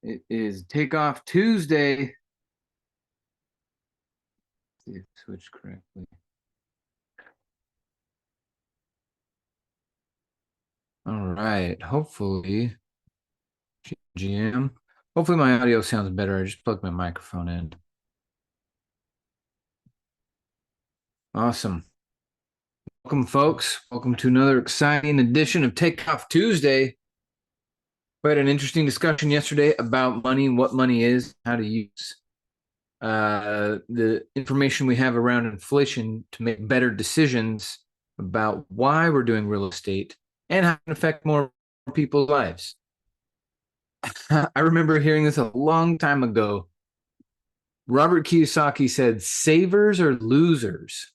It is Takeoff Tuesday. Let's see if it switched correctly. All right. Hopefully, GM. Hopefully my audio sounds better. I just plugged my microphone in. Awesome. Welcome, folks. Welcome to another exciting edition of Takeoff Tuesday. We had an interesting discussion yesterday about money, what money is, how to use the information we have around inflation to make better decisions about why we're doing real estate and how it can affect more people's lives. I remember hearing this a long time ago. Robert Kiyosaki said, savers are losers.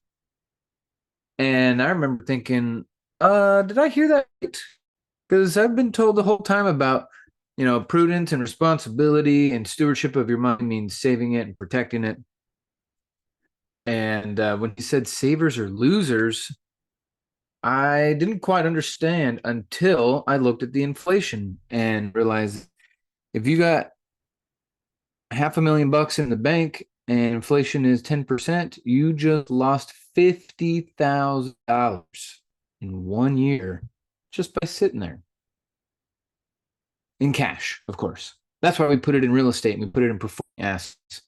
And I remember thinking, did I hear that right? Because I've been told the whole time about, prudence and responsibility and stewardship of your money means saving it and protecting it. And when he said savers are losers, I didn't quite understand until I looked at the inflation and realized if you got $500,000 in the bank and inflation is 10%, you just lost $50,000 in 1 year just by sitting there. In cash, of course. That's why we put it in real estate and we put it in performing assets.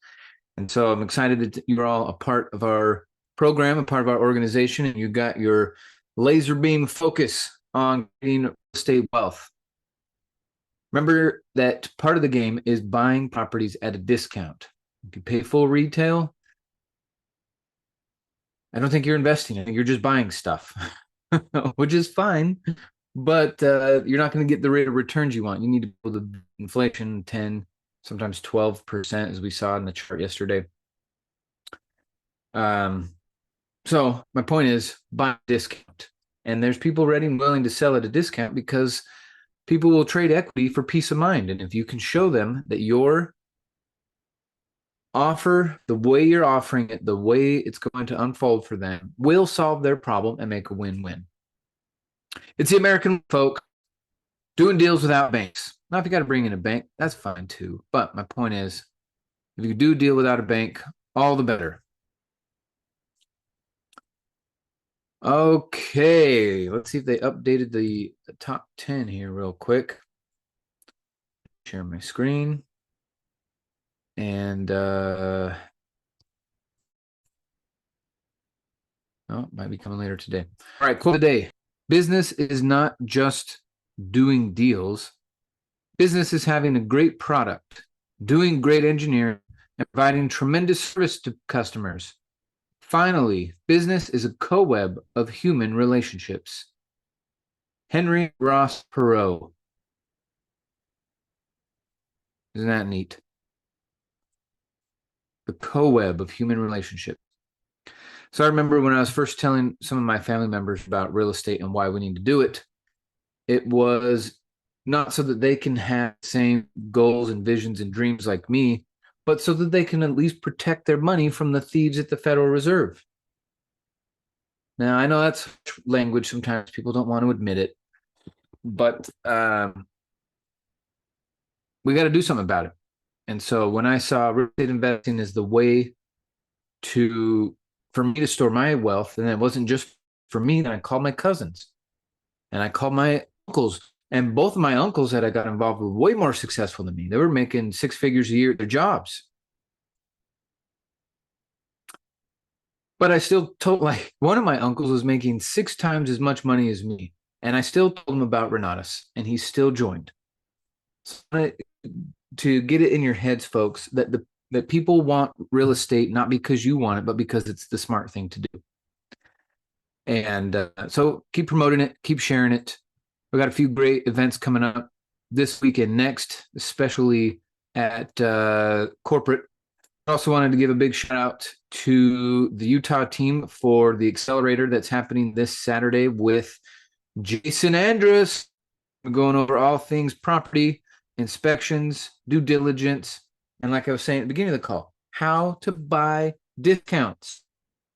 And so I'm excited that you're all a part of our program, a part of our organization, and you got your laser beam focus on getting real estate wealth. Remember that part of the game is buying properties at a discount. If you pay full retail, I don't think you're investing. I think you're just buying stuff, which is fine, but you're not going to get the rate of returns you want. You need to build the inflation 10, sometimes 12%, as we saw in the chart yesterday. So my point is buy a discount. And there's people ready and willing to sell at a discount because people will trade equity for peace of mind. And if you can show them that your offer, the way you're offering it, the way it's going to unfold for them, will solve their problem and make a win-win. It's the American folk doing deals without banks. Now, if you got to bring in a bank, that's fine too. But my point is, if you do deal without a bank, all the better. Okay, let's see if they updated the top 10 here real quick. Share my screen. And oh, might be coming later today. All right, quote of the day. Business is not just doing deals. Business is having a great product, doing great engineering, and providing tremendous service to customers. Finally, business is a co-web of human relationships. Henry Ross Perot. Isn't that neat? The co-web of human relationships. So I remember when I was first telling some of my family members about real estate and why we need to do it, it was not so that they can have the same goals and visions and dreams like me, but so that they can at least protect their money from the thieves at the Federal Reserve. Now, I know that's language. Sometimes people don't want to admit it, but we got to do something about it. And so when I saw real estate investing as the way for me to store my wealth, and it wasn't just for me, then I called my cousins and I called my uncles. And both of my uncles that I got involved with were way more successful than me. They were making 6 figures a year at their jobs. But I still told, like, one of my uncles was making 6 times as much money as me. And I still told him about Renatus, and he still joined. So to get it in your heads, folks, that people want real estate not because you want it, but because it's the smart thing to do. And so keep promoting it, keep sharing it. We got a few great events coming up this week and next, especially at corporate. I also wanted to give a big shout out to the Utah team for the accelerator that's happening this Saturday with Jason Andrus. We're going over all things property, inspections, due diligence, and like I was saying at the beginning of the call, how to buy discounts,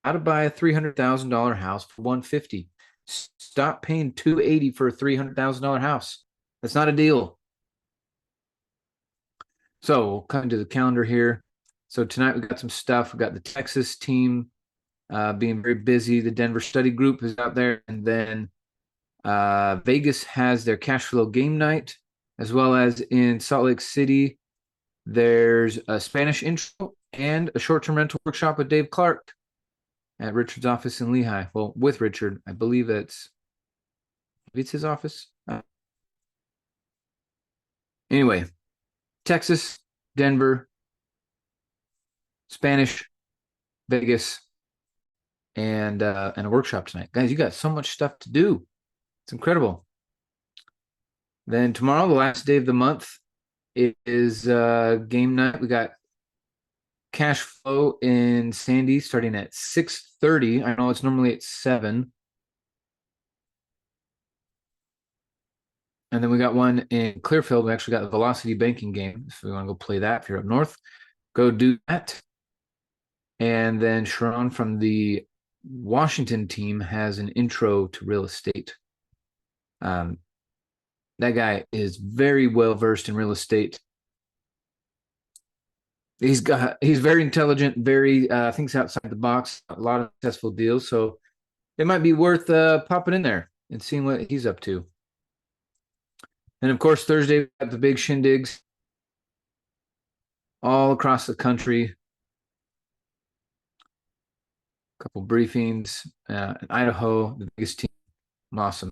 how to buy a $300,000 house for $150,000. Stop paying $280,000 for a $300,000 house. That's not a deal. So we'll come to the calendar here. So tonight we got some stuff. We got the Texas team being very busy. The Denver study group is out there. And then Vegas has their cash flow game night, as well as in Salt Lake City, there's a Spanish intro and a short-term rental workshop with Dave Clark at Richard's office in Lehigh. Well, with Richard, I believe it's his office. Anyway, Texas, Denver, Spanish, Vegas, and a workshop tonight. Guys, you got so much stuff to do. It's incredible. Then tomorrow, the last day of the month, it is game night. We got cash flow in Sandy starting at 6:30. I know it's normally at 7. And then we got one in Clearfield. We actually got the Velocity Banking game. If we want to go play that, if you're up north, go do that. And then Sharon from the Washington team has an intro to real estate. That guy is very well versed in real estate. He's very intelligent, very thinks outside the box, a lot of successful deals. So it might be worth popping in there and seeing what he's up to. And of course, Thursday, we got the big shindigs all across the country. A couple briefings in Idaho, the biggest team. Awesome.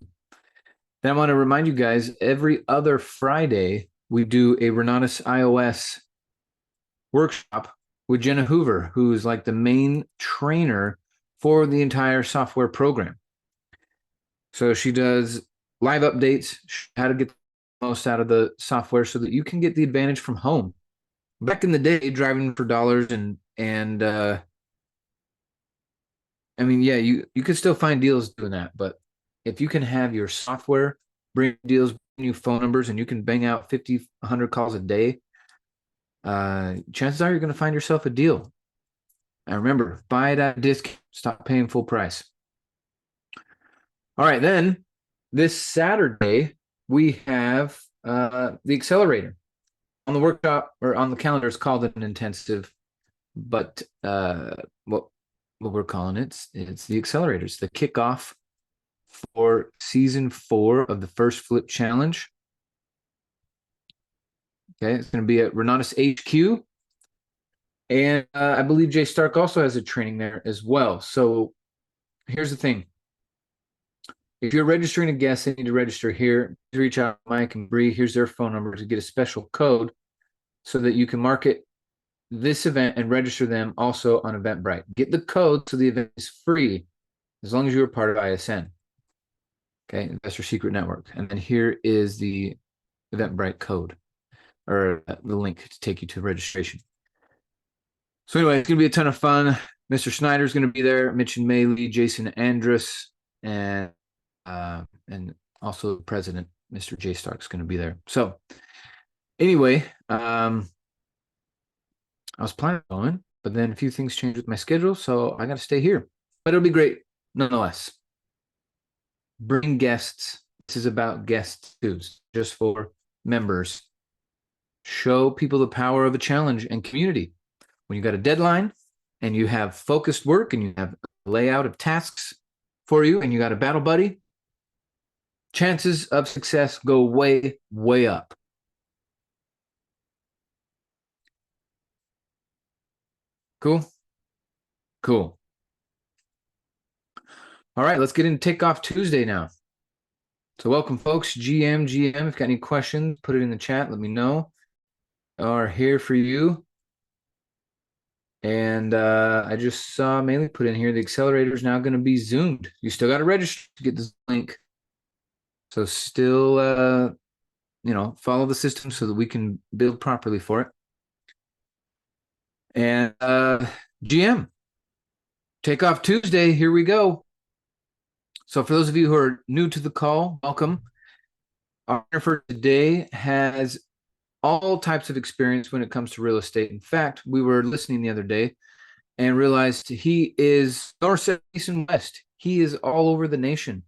Then I want to remind you guys, every other Friday, we do a Renatus iOS workshop with Jenna Hoover, who's like the main trainer for the entire software program. So she does live updates, how to get the most out of the software so that you can get the advantage from home. Back in the day, driving for dollars and I mean, yeah, you could still find deals doing that, but if you can have your software bring deals, bring you phone numbers, and you can bang out 50, 100 calls a day, chances are you're going to find yourself a deal. And remember, buy it at a discount. Stop paying full price. All right, then this Saturday we have the accelerator on the workshop, or on the calendar. It's called an intensive, but what we're calling it's the accelerator. It's the kickoff for season 4 of the First Flip Challenge. Okay, it's going to be at Renatus HQ. And I believe Jay Stark also has a training there as well. So here's the thing. If you're registering a guest, they need to register here. Reach out to Mike and Bree. Here's their phone number to get a special code so that you can market this event and register them also on Eventbrite. Get the code so the event is free as long as you're part of ISN. Okay, Investor Secret Network. And then here is the Eventbrite code, or the link to take you to registration. So anyway, it's going to be a ton of fun. Mr. Snyder's going to be there, Mitch and Maylee, Jason Andrus, and also the president, Mr. J. Stark's going to be there. So anyway, I was planning on going, but then a few things changed with my schedule, so I got to stay here. But it'll be great nonetheless. Bring guests. This is about guests too, just for members. Show people the power of a challenge and community. When you got a deadline and you have focused work and you have a layout of tasks for you and you got a battle buddy, chances of success go way, way up. Cool? Cool. All right, let's get into Takeoff Tuesday now. So welcome, folks. GM, if you've got any questions, put it in the chat. Let me know. Are here for you. And I just saw Maylee put in here, the accelerator is now going to be Zoomed. You still got to register to get this link. So still, follow the system so that we can build properly for it. And GM, Takeoff Tuesday, here we go. So for those of you who are new to the call, welcome. Our for today has all types of experience when it comes to real estate. In fact, we were listening the other day and realized he is north, south, east, and west. He is all over the nation.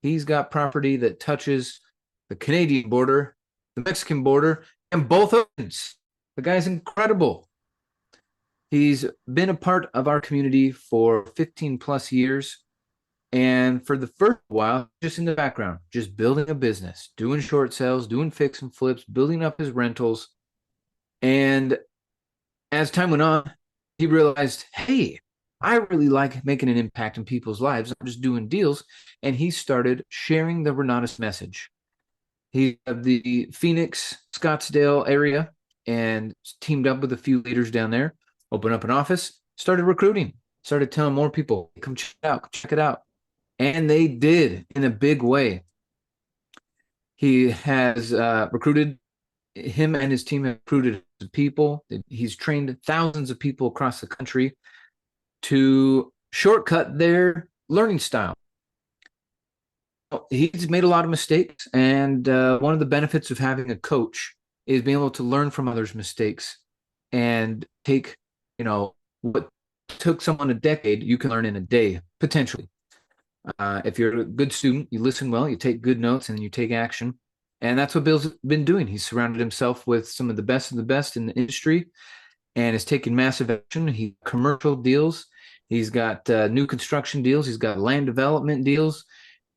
He's got property that touches the Canadian border, the Mexican border, and both oceans. The guy's incredible. He's been a part of our community for 15 plus years. And for the first while, just in the background, just building a business, doing short sales, doing fix and flips, building up his rentals. And as time went on, he realized, hey, I really like making an impact in people's lives. I'm just doing deals. And he started sharing the Renatus message. He of the Phoenix, Scottsdale area and teamed up with a few leaders down there, opened up an office, started recruiting, started telling more people, come check it out. And they did in a big way. He has recruited, him and his team have recruited people. He's trained thousands of people across the country to shortcut their learning style. He's made a lot of mistakes, and one of the benefits of having a coach is being able to learn from others' mistakes and take, what took someone a decade, you can learn in a day, potentially. If you're a good student, you listen well, you take good notes, and then you take action. And that's what Bill's been doing. He's surrounded himself with some of the best in the industry and has taken massive action. He commercial deals. He's got new construction deals. He's got land development deals.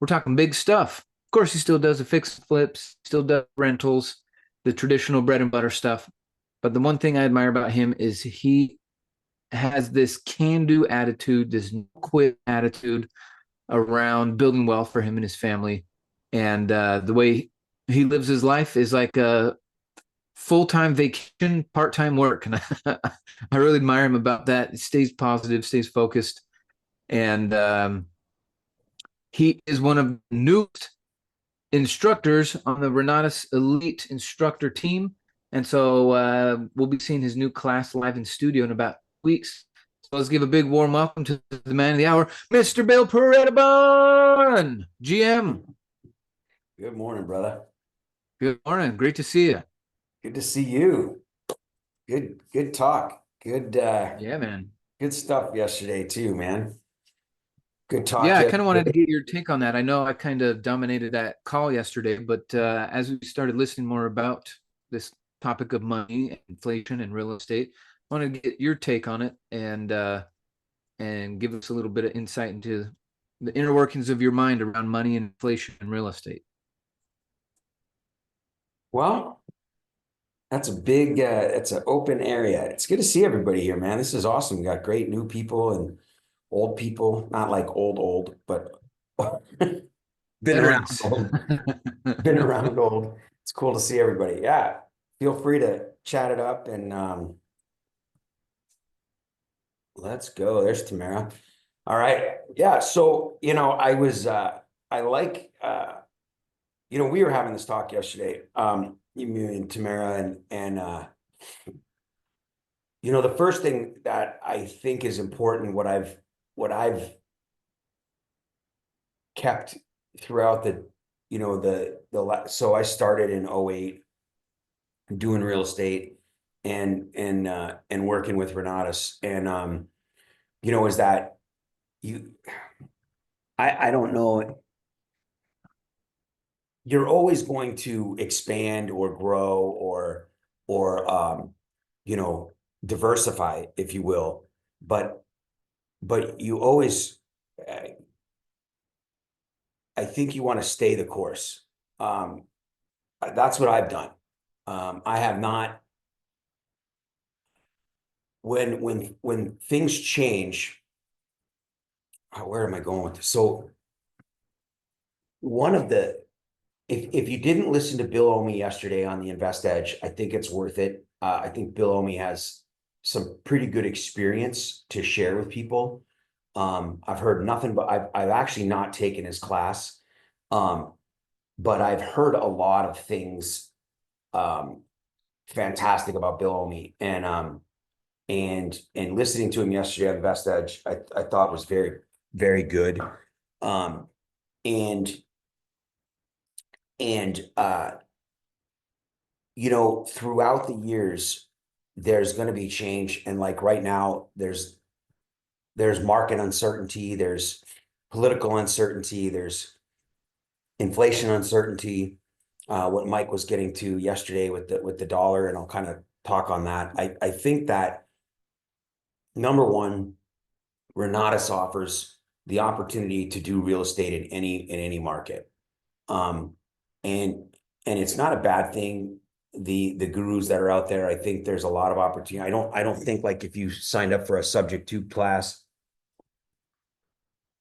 We're talking big stuff. Of course, he still does the fix and flips, still does rentals, the traditional bread and butter stuff. But the one thing I admire about him is he has this can-do attitude, this quit attitude around building wealth for him and his family. And the way he lives his life is like a full-time vacation, part-time work. And I really admire him about that. He stays positive, stays focused. And he is one of the newest instructors on the Renatus Elite instructor team. And so we'll be seeing his new class live in studio in about weeks. So let's give a big warm welcome to the man of the hour, Mr. Bill Predebon, GM. Good morning, brother. Good morning. Great to see you. Good to see you. Good talk. Good Yeah, man. good stuff yesterday too, man. Good talk Yeah, I kind of wanted to yesterday. get your take on that. I know I kind of dominated that call yesterday, but as we started listening more about this topic of money, inflation, and real estate, I wanted to get your take on it and give us a little bit of insight into the inner workings of your mind around money and inflation and real estate. Well, that's a big it's an open area. It's good to see everybody here, man. This is awesome. We got great new people and old people, not like old, but been around Veterans. old. Been around old. It's cool to see everybody. Yeah. Feel free to chat it up and let's go. There's Tamara. All right. Yeah. So, I was I like we were having this talk yesterday, you me and Tamara and the first thing that I think is important, what I've kept throughout so I started in 08 doing real estate and working with Renatus and is that you I don't know, you're always going to expand or grow or diversify, if you will, but you always I think you want to stay the course. That's what I've done. I have not, when things change, where am I going with this? So one of the if you didn't listen to Bill Omi yesterday on the Invest Edge, I think it's worth it. I think Bill Omi has some pretty good experience to share with people. I've heard nothing, but I've actually not taken his class, but I've heard a lot of things fantastic about Bill Omi, and listening to him yesterday on Invest Edge, I thought was very, very good. Throughout the years, there's going to be change. And like right now, there's market uncertainty, there's political uncertainty, there's inflation uncertainty. What Mike was getting to yesterday with the dollar, and I'll kind of talk on that. I think that number one, Renatus offers the opportunity to do real estate in any market. Um, and it's not a bad thing. The gurus that are out there, I think there's a lot of opportunity. I don't think like if you signed up for a subject to class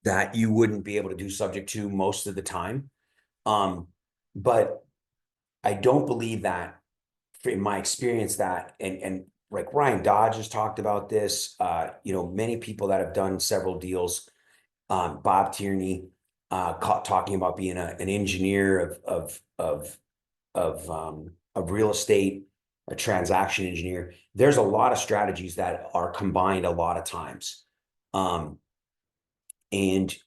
that you wouldn't be able to do subject to most of the time. But I don't believe that, in my experience, that and like Ryan Dodge has talked about this. Many people that have done several deals. Bob Tierney talking about being an engineer of real estate, a transaction engineer. There's a lot of strategies that are combined a lot of times. And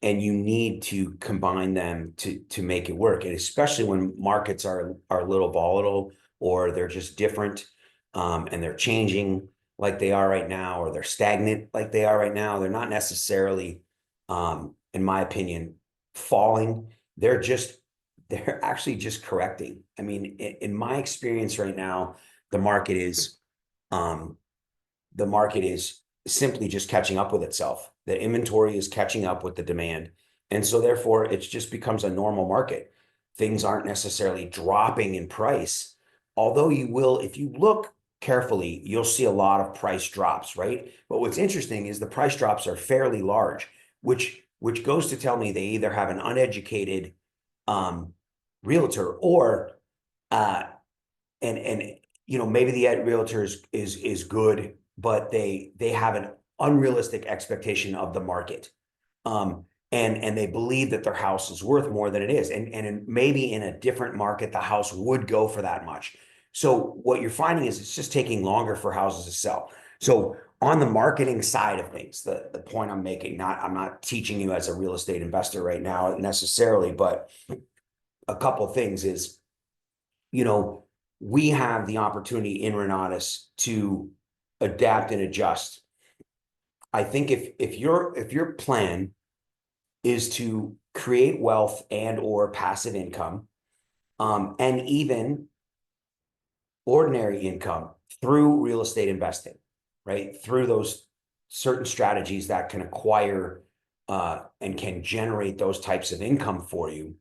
you need to combine them to make it work. And especially when markets are a little volatile, or they're just different, and they're changing like they are right now, or they're stagnant like they are right now. They're not necessarily, in my opinion, falling. They're actually just correcting. I mean, in my experience right now, the market is um, the market is simply just catching up with itself. The inventory is catching up with the demand. And so therefore it just becomes a normal market. Things aren't necessarily dropping in price. Although you will, if you look carefully, you'll see a lot of price drops, right? But what's interesting is the price drops are fairly large, which goes to tell me they either have an uneducated realtor, or and maybe the realtor is good, but they have an unrealistic expectation of the market, and they believe that their house is worth more than it is, and maybe in a different market the house would go for that much. So what you're finding is it's just taking longer for houses to sell. So on the marketing side of things, the point I'm making, I'm not teaching you as a real estate investor right now necessarily, but a couple things is, we have the opportunity in Renatus to adapt and adjust. I think if your plan is to create wealth and or passive income, and even ordinary income through real estate investing, right? Through those certain strategies that can acquire and can generate those types of income for you,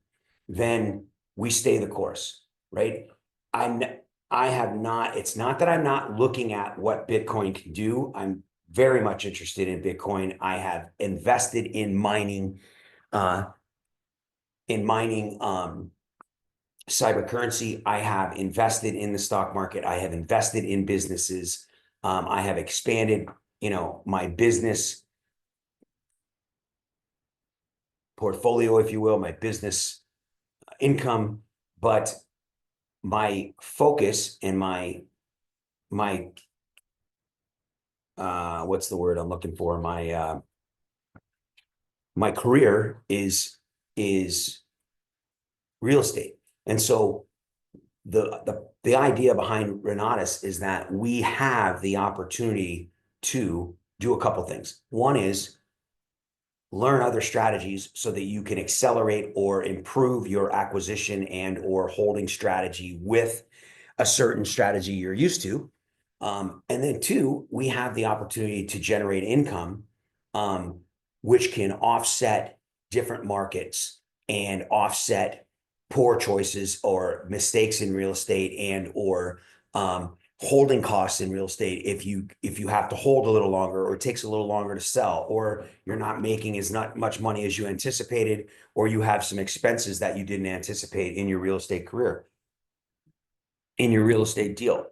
then we stay the course, right? I have not, it's not that I'm not looking at what Bitcoin can do. I'm very much interested in Bitcoin. I have invested in mining, cybercurrency. I have invested in the stock market. I have invested in businesses. I have expanded, my business portfolio, if you will, my business income, but my focus and my what's the word I'm looking for? My career is real estate. And so the idea behind Renatus is that we have the opportunity to do a couple things. One is learn other strategies so that you can accelerate or improve your acquisition and or holding strategy with a certain strategy you're used to. And then two, we have the opportunity to generate income, which can offset different markets and offset poor choices or mistakes in real estate, and or holding costs in real estate if you have to hold a little longer, or it takes a little longer to sell, or you're not making as not much money as you anticipated, or you have some expenses that you didn't anticipate in your real estate career, in your real estate deal.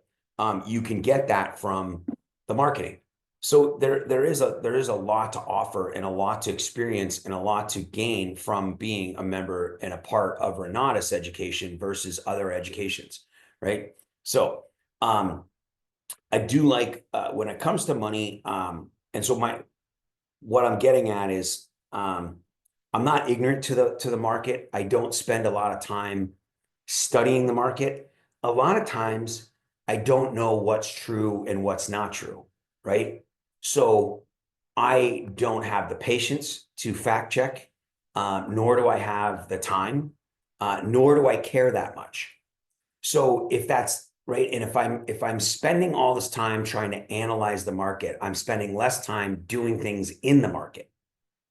You can get that from the marketing. So there is a lot to offer and a lot to experience and a lot to gain from being a member and a part of Renatus education versus other educations, right? So I do like when it comes to money, and so what I'm getting at is I'm not ignorant to the market. I don't spend a lot of time studying the market. A lot of times I don't know what's true and what's not true, right? So I don't have the patience to fact check, nor do I have the time, nor do I care that much. So if that's right? And if I'm spending all this time trying to analyze the market, I'm spending less time doing things in the market,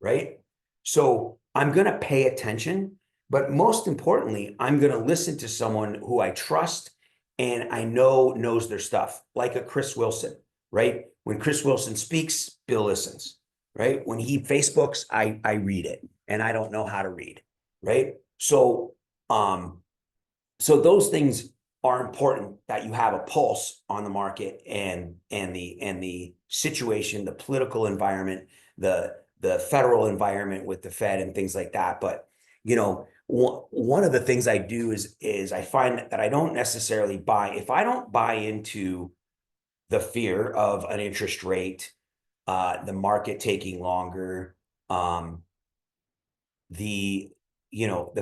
right? So I'm going to pay attention, but most importantly, I'm going to listen to someone who I trust and I know knows their stuff, like a Chris Wilson, right? When Chris Wilson speaks, Bill listens, right? When he Facebooks, I read it, and I don't know how to read, right? Um, so those things are important, that you have a pulse on the market and the situation, the political environment, the federal environment with the Fed and things like that. But one of the things I do is I find that I don't necessarily buy, if I don't buy into the fear of an interest rate, the market taking longer, um, the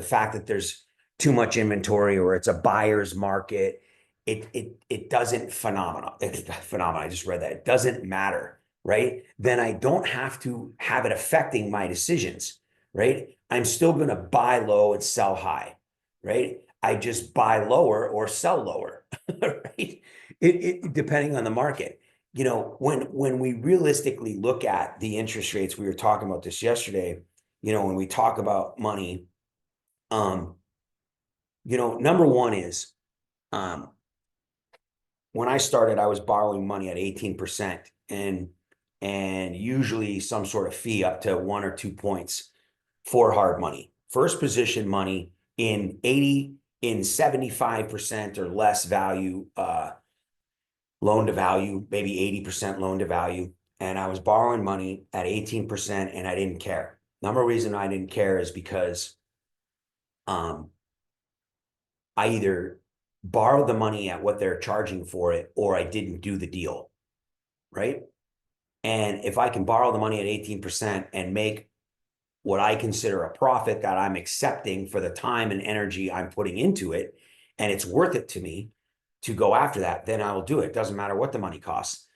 fact that there's too much inventory or it's a buyer's market, it doesn't phenomenon. I just read that. It doesn't matter, right? Then I don't have to have it affecting my decisions, right? I'm still going to buy low and sell high, right? I just buy lower or sell lower, right? Depending on the market. When we realistically look at the interest rates, we were talking about this yesterday, when we talk about money, um, number one is, um, when I started, I was borrowing money at 18% and usually some sort of fee up to 1 or 2 points for hard money. First position money in 75% or less value, loan to value, maybe 80% loan to value. And I was borrowing money at 18% and I didn't care. Number one reason I didn't care is because I either borrowed the money at what they're charging for it, or I didn't do the deal, right? And if I can borrow the money at 18% and make what I consider a profit that I'm accepting for the time and energy I'm putting into it, and it's worth it to me to go after that, then I will do it. Doesn't matter what the money costs.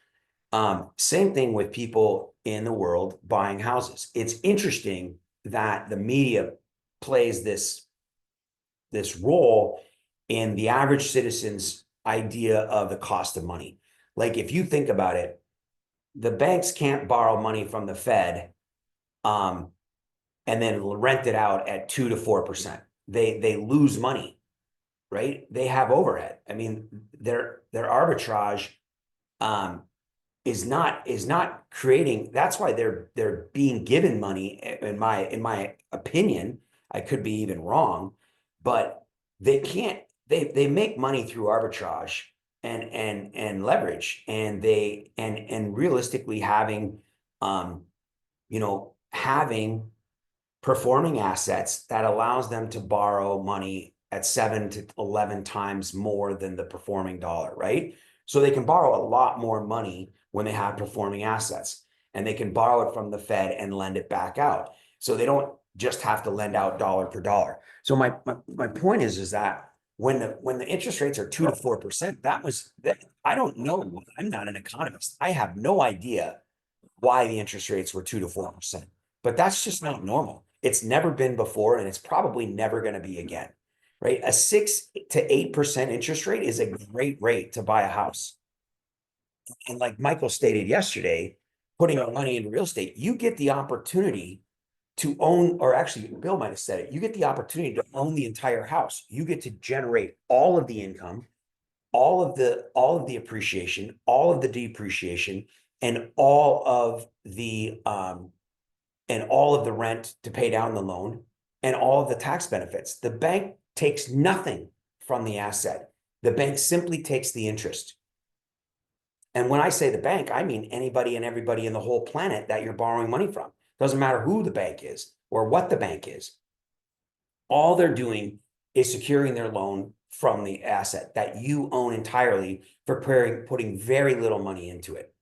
Same thing with people in the world buying houses. It's interesting that the media plays this role in the average citizen's idea of the cost of money. Like, if you think about it, the banks can't borrow money from the Fed, and then rent it out at 2 to 4%. They lose money, right? They have overhead. I mean, their arbitrage is not creating. That's why they're being given money. In my opinion, I could be even wrong, but they can't. They make money through arbitrage and leverage, and realistically having having performing assets that allows them to borrow money at 7 to 11 times more than the performing dollar, right? So they can borrow a lot more money when they have performing assets, and they can borrow it from the Fed and lend it back out. So they don't just have to lend out dollar per dollar. So my point is that when the interest rates are 2 to 4%, I don't know. I'm not an economist. I have no idea why the interest rates were 2 to 4%, but that's just not normal. It's never been before, and it's probably never going to be again, right? A 6 to 8% interest rate is a great rate to buy a house. And like Michael stated yesterday, putting our money into real estate, you get the opportunity to own, or actually, Bill might have said it, you get the opportunity to own the entire house. You get to generate all of the income, all of the appreciation, all of the depreciation, and all of the rent to pay down the loan, and all of the tax benefits. The bank takes nothing from the asset. The bank simply takes the interest. And when I say the bank, I mean anybody and everybody in the whole planet that you're borrowing money from. Doesn't matter who the bank is or what the bank is. All they're doing is securing their loan from the asset that you own entirely, for putting very little money into it,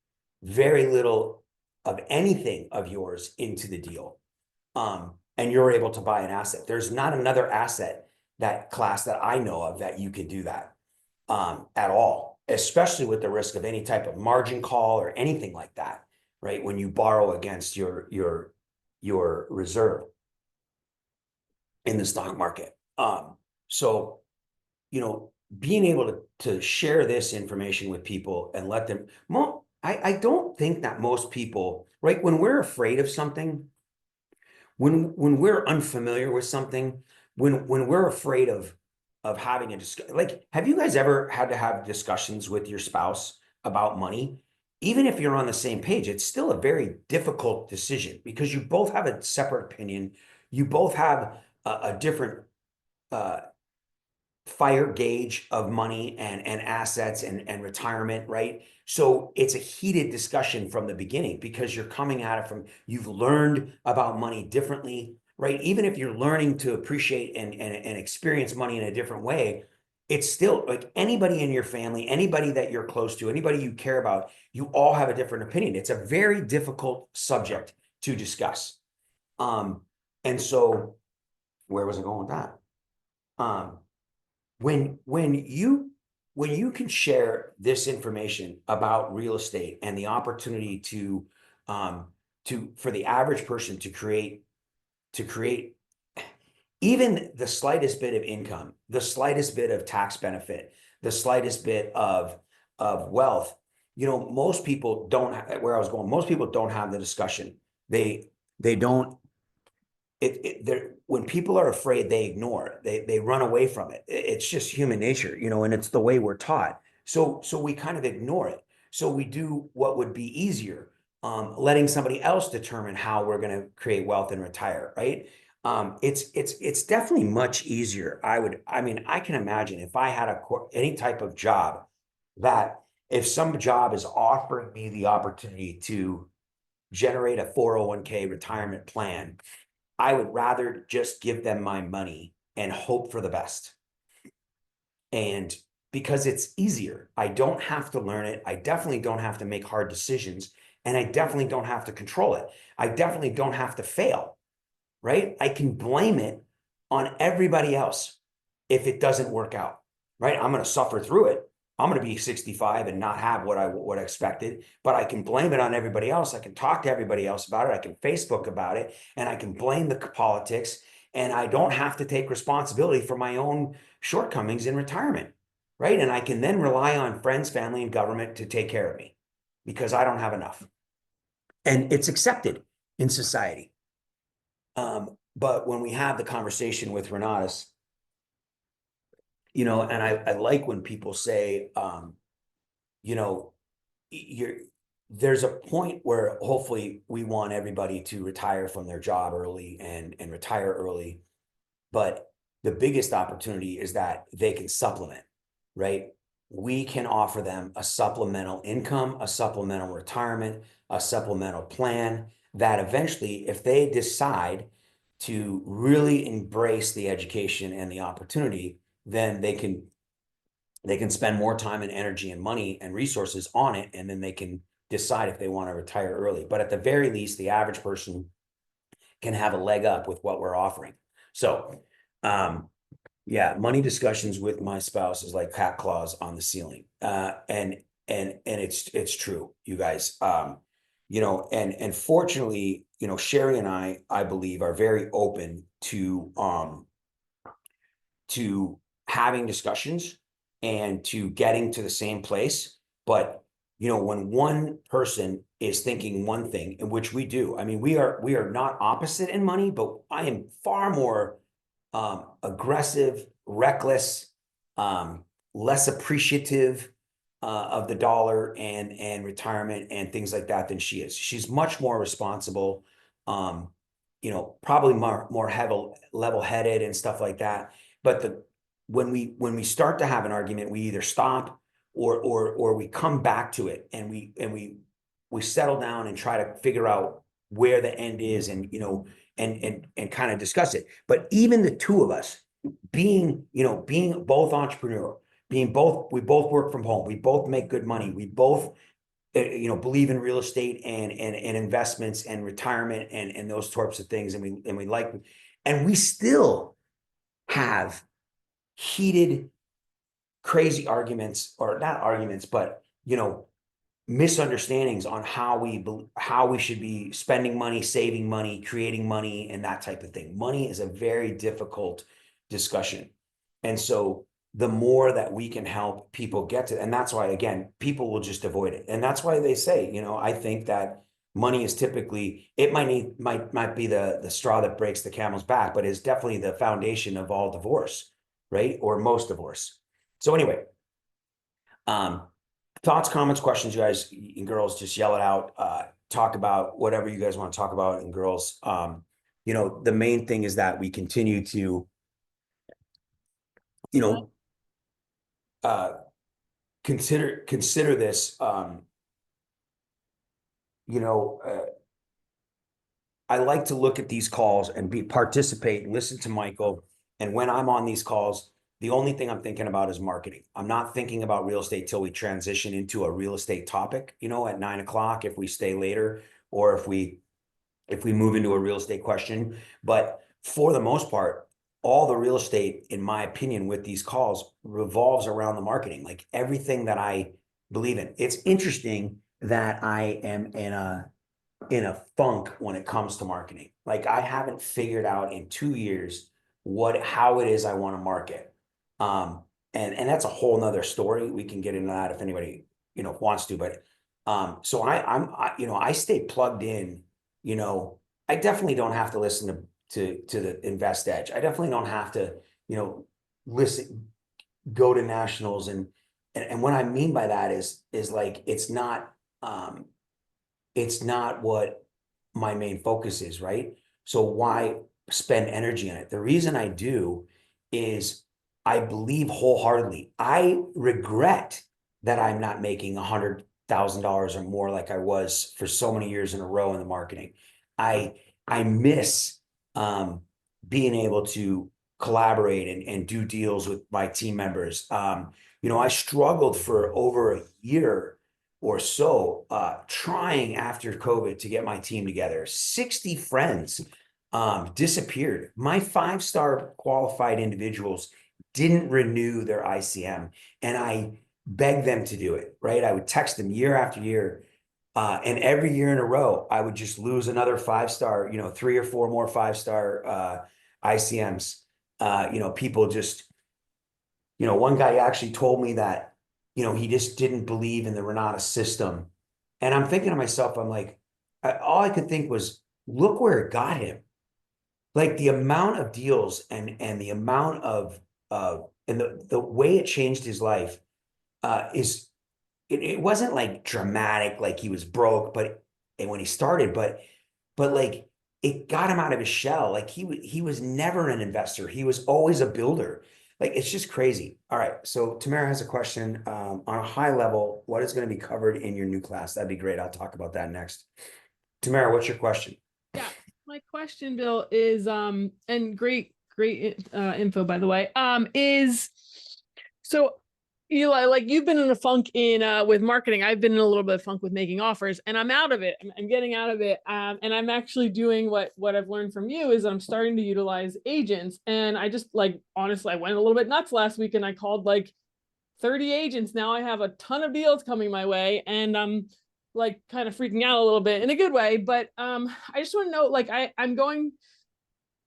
very little of anything of yours into the deal. And you're able to buy an asset. There's not another asset that class that I know of that you can do that at all, especially with the risk of any type of margin call or anything like that, right? When you borrow against your reserve in the stock market. So, being able to share this information with people and let them, I don't think that most people, right, when we're afraid of something, when we're unfamiliar with something, when we're afraid of having a discussion, like, have you guys ever had to have discussions with your spouse about money? Even if you're on the same page, it's still a very difficult decision because you both have a separate opinion. You both have a different uh, fire gauge of money and assets and retirement, right? So it's a heated discussion from the beginning because you're coming at it from, you've learned about money differently, right? Even if you're learning to appreciate and experience money in a different way, it's still like anybody in your family, anybody that you're close to, anybody you care about, you all have a different opinion. It's a very difficult subject to discuss. Um, and so where was I going with that? Um, when you can share this information about real estate and the opportunity um to for the average person to create even the slightest bit of income, the slightest bit of tax benefit, the slightest bit of wealth, most people don't where I was going, most people don't have the discussion. They don't when people are afraid, they ignore it. They run away from it. It's just human nature, and it's the way we're taught. So we kind of ignore it. So we do what would be easier, letting somebody else determine how we're going to create wealth and retire, right? It's definitely much easier. I can imagine if I had any type of job that if some job is offering me the opportunity to generate a 401k retirement plan, I would rather just give them my money and hope for the best. And because it's easier, I don't have to learn it. I definitely don't have to make hard decisions. And I definitely don't have to control it. I definitely don't have to fail, right? I can blame it on everybody else if it doesn't work out, right? I'm going to suffer through it. I'm going to be 65 and not have what I expected, but I can blame it on everybody else. I can talk to everybody else about it. I can Facebook about it, and I can blame the politics, and I don't have to take responsibility for my own shortcomings in retirement, right? And I can then rely on friends, family, and government to take care of me because I don't have enough. And it's accepted in society. But when we have the conversation with Renatus, and I like when people say, you know, you're there's a point where hopefully we want everybody to retire from their job early and retire early. But the biggest opportunity is that they can supplement, right? We can offer them a supplemental income, a supplemental retirement, a supplemental plan that eventually, if they decide to really embrace the education and the opportunity, then they can spend more time and energy and money and resources on it, and then they can decide if they want to retire early. But at the very least, the average person can have a leg up with what we're offering. So, yeah, money discussions with my spouse is like cat claws on the ceiling. And it's true, you guys. And fortunately, Sherry and I believe are very open to having discussions and to getting to the same place. But when one person is thinking one thing, in which we do, I mean, we are not opposite in money, but I am far more aggressive, reckless, less appreciative of the dollar and retirement and things like that than she is. She's much more responsible, probably more heavy, level-headed and stuff like that. But when we start to have an argument, we either stop or we come back to it, and we settle down and try to figure out where the end is, and kind of discuss it. But even the two of us being both entrepreneur, we both work from home, we both make good money, we both believe in real estate and investments and retirement and those types of things, and we still have heated, crazy arguments, or not arguments, but misunderstandings on how we should be spending money, saving money, creating money, and that type of thing. Money is a very difficult discussion. And so the more that we can help people get to, and that's why, again, people will just avoid it. And that's why they say, I think that money is typically, it might be the straw that breaks the camel's back, but it's definitely the foundation of all divorce, right? Or most divorce. So anyway, thoughts, comments, questions, you guys and girls, just yell it out. Talk about whatever you guys want to talk about, and girls, the main thing is that we continue to, you know, uh, consider this, you know, uh, I like to look at these calls and participate, listen to Michael. And when I'm on these calls, the only thing I'm thinking about is marketing. I'm not thinking about real estate till we transition into a real estate topic, at 9 o'clock, if we stay later, or if we move into a real estate question. But for the most part, all the real estate, in my opinion, with these calls revolves around the marketing, like everything that I believe in. It's interesting that I am in a funk when it comes to marketing. Like, I haven't figured out in 2 years how it is I want to market. And that's a whole nother story. We can get into that if anybody, wants to, but so I stay plugged in. I definitely don't have to listen to the Invest Edge. I definitely don't have to, listen, go to nationals, and what I mean by that is like, it's not what my main focus is, right? So why spend energy on it? The reason I do is I believe wholeheartedly. I regret that I'm not making $100,000 or more like I was for so many years in a row in the marketing. I miss being able to collaborate and do deals with my team members. I struggled for over a year or so, trying after COVID to get my team together. 60 friends disappeared. My 5-star qualified individuals didn't renew their ICM, and I begged them to do it, right? I would text them year after year. And every year in a row, I would just lose another 5-star, 3 or 4 more 5-star ICMs. People just, one guy actually told me that, he just didn't believe in the Renatus system. And I'm thinking to myself, I'm like, all I could think was, look where it got him. Like, the amount of deals and the amount of, and the way it changed his life it wasn't like dramatic, like he was broke, and when he started, but like, it got him out of his shell. Like, he was never an investor. He was always a builder. Like, it's just crazy. All right. So Tamara has a question. On a high level, what is going to be covered in your new class? That'd be great. I'll talk about that next. Tamara, what's your question? Yeah, my question, Bill, is and great info, by the way, is so, Eli, like, you've been in a funk with marketing. I've been in a little bit of funk with making offers, and I'm out of it. I'm getting out of it, and I'm actually doing what I've learned from you is I'm starting to utilize agents. And I just, like, honestly, I went a little bit nuts last week, and I called like 30 agents. Now I have a ton of deals coming my way, and I'm like kind of freaking out a little bit in a good way. But I just want to know, like, I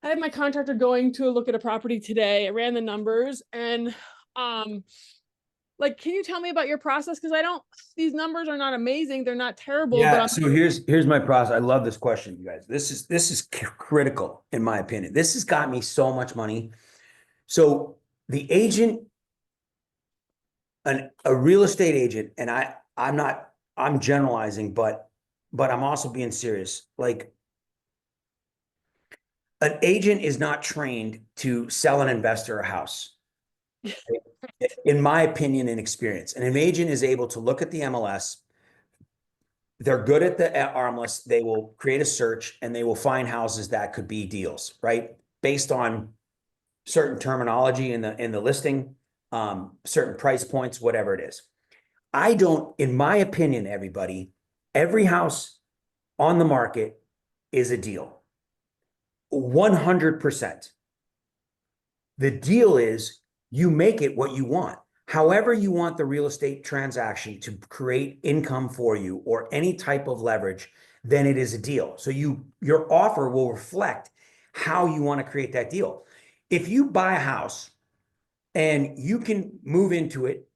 have my contractor going to look at a property today. I ran the numbers, and like, can you tell me about your process? Because these numbers are not amazing. They're not terrible, but Yeah. So here's my process. I love this question, you guys. This is critical, in my opinion. This has got me so much money. So the agent, a real estate agent, and I'm generalizing, but I'm also being serious. Like, an agent is not trained to sell an investor a house, in my opinion and experience. And an agent is able to look at the MLS. They're good at the armless. They will create a search and they will find houses that could be deals, right? Based on certain terminology in the listing, certain price points, whatever it is. I don't, in my opinion, every house on the market is a deal. 100%. The deal is, you make it what you want. However you want the real estate transaction to create income for you, or any type of leverage, then it is a deal. So your offer will reflect how you want to create that deal. If you buy a house and you can move into it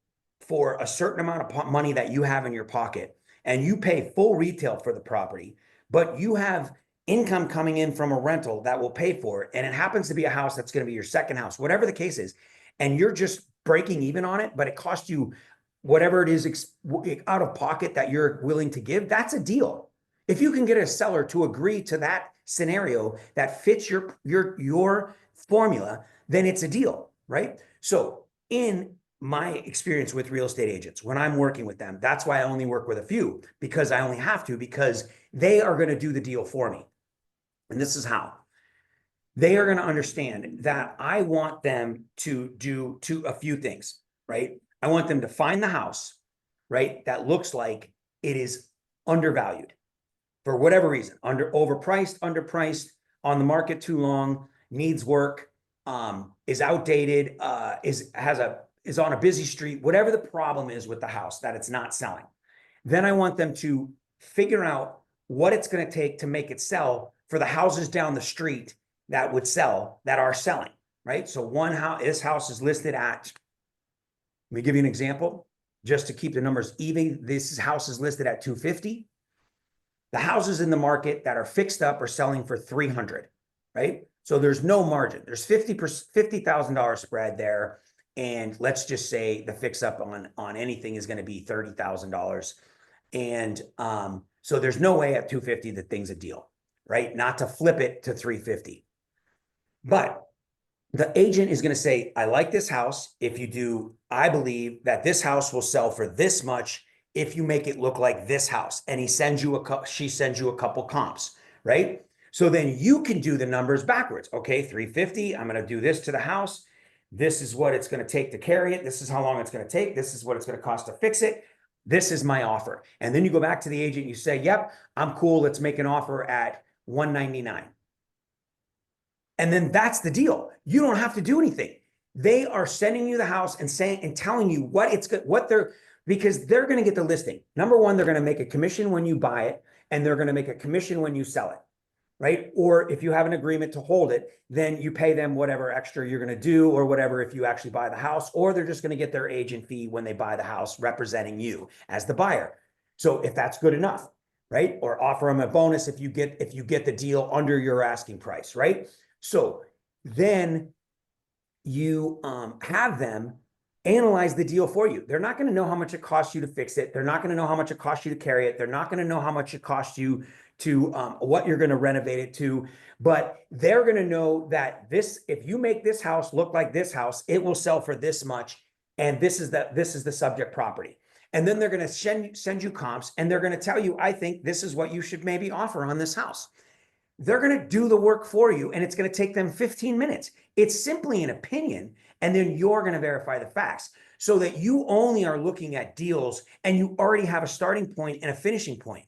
for a certain amount of money that you have in your pocket, and you pay full retail for the property, but you have income coming in from a rental that will pay for it, and it happens to be a house that's going to be your second house, whatever the case is, and you're just breaking even on it, but it costs you whatever it is out of pocket that you're willing to give, that's a deal. If you can get a seller to agree to that scenario that fits your formula, then it's a deal, right? So in my experience with real estate agents, when I'm working with them, that's why I only work with a few, because I only have to, because they are going to do the deal for me. And this is how. They are going to understand that I want them to do a few things, right? I want them to find the house, right, that looks like it is undervalued for whatever reason, overpriced, underpriced, on the market too long, needs work, is outdated, is on a busy street, whatever the problem is with the house that it's not selling. Then I want them to figure out what it's going to take to make it sell for the houses down the street that would sell, that are selling, right? So this house is listed at, let me give you an example, just to keep the numbers even. This house is listed at 250. The houses in the market that are fixed up are selling for 300, right? So there's no margin. There's $50,000 spread there. And let's just say the fix up on anything is going to be $30,000. And so there's no way at 250 that thing's a deal, right? Not to flip it to 350. But the agent is going to say, I like this house. If you do, I believe that this house will sell for this much if you make it look like this house. And she sends you a couple comps, right? So then you can do the numbers backwards. Okay, 350, I'm going to do this to the house. This is what it's going to take to carry it. This is how long it's going to take. This is what it's going to cost to fix it. This is my offer. And then you go back to the agent, you say, yep, I'm cool. Let's make an offer at 199. And then that's the deal. You don't have to do anything. They are sending you the house and telling you because they're going to get the listing. Number one, they're going to make a commission when you buy it, and they're going to make a commission when you sell it, right? Or if you have an agreement to hold it, then you pay them whatever extra you're going to do, or whatever if you actually buy the house, or they're just going to get their agent fee when they buy the house, representing you as the buyer. So if that's good enough, right? Or offer them a bonus if you get the deal under your asking price, right? So then you have them analyze the deal for you. They're not going to know how much it costs you to fix it. They're not going to know how much it costs you to carry it. They're not going to know how much it costs you to what you're going to renovate it to. But they're going to know that if you make this house look like this house, it will sell for this much. And this is the subject property. And then they're going to send you comps, and they're going to tell you, I think this is what you should maybe offer on this house. They're going to do the work for you, and it's going to take them 15 minutes. It's simply an opinion, and then you're going to verify the facts, so that you only are looking at deals and you already have a starting point and a finishing point.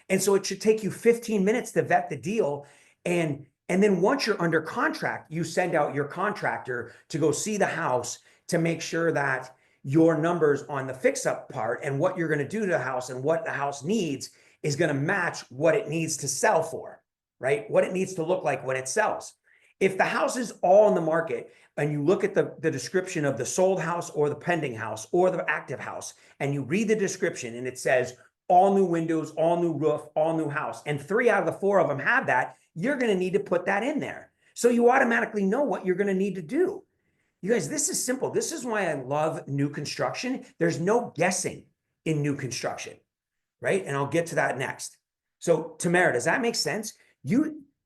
And so it should take you 15 minutes to vet the deal. And then once you're under contract, you send out your contractor to go see the house to make sure that your numbers on the fix-up part and what you're going to do to the house and what the house needs is going to match what it needs to sell for. Right? What it needs to look like when it sells. If the house is all in the market and you look at the description of the sold house or the pending house or the active house, and you read the description and it says all new windows, all new roof, all new house, and 3 out of the 4 of them have that, you're going to need to put that in there. So you automatically know what you're going to need to do. You guys, this is simple. This is why I love new construction. There's no guessing in new construction, right? And I'll get to that next. So Tamara, does that make sense?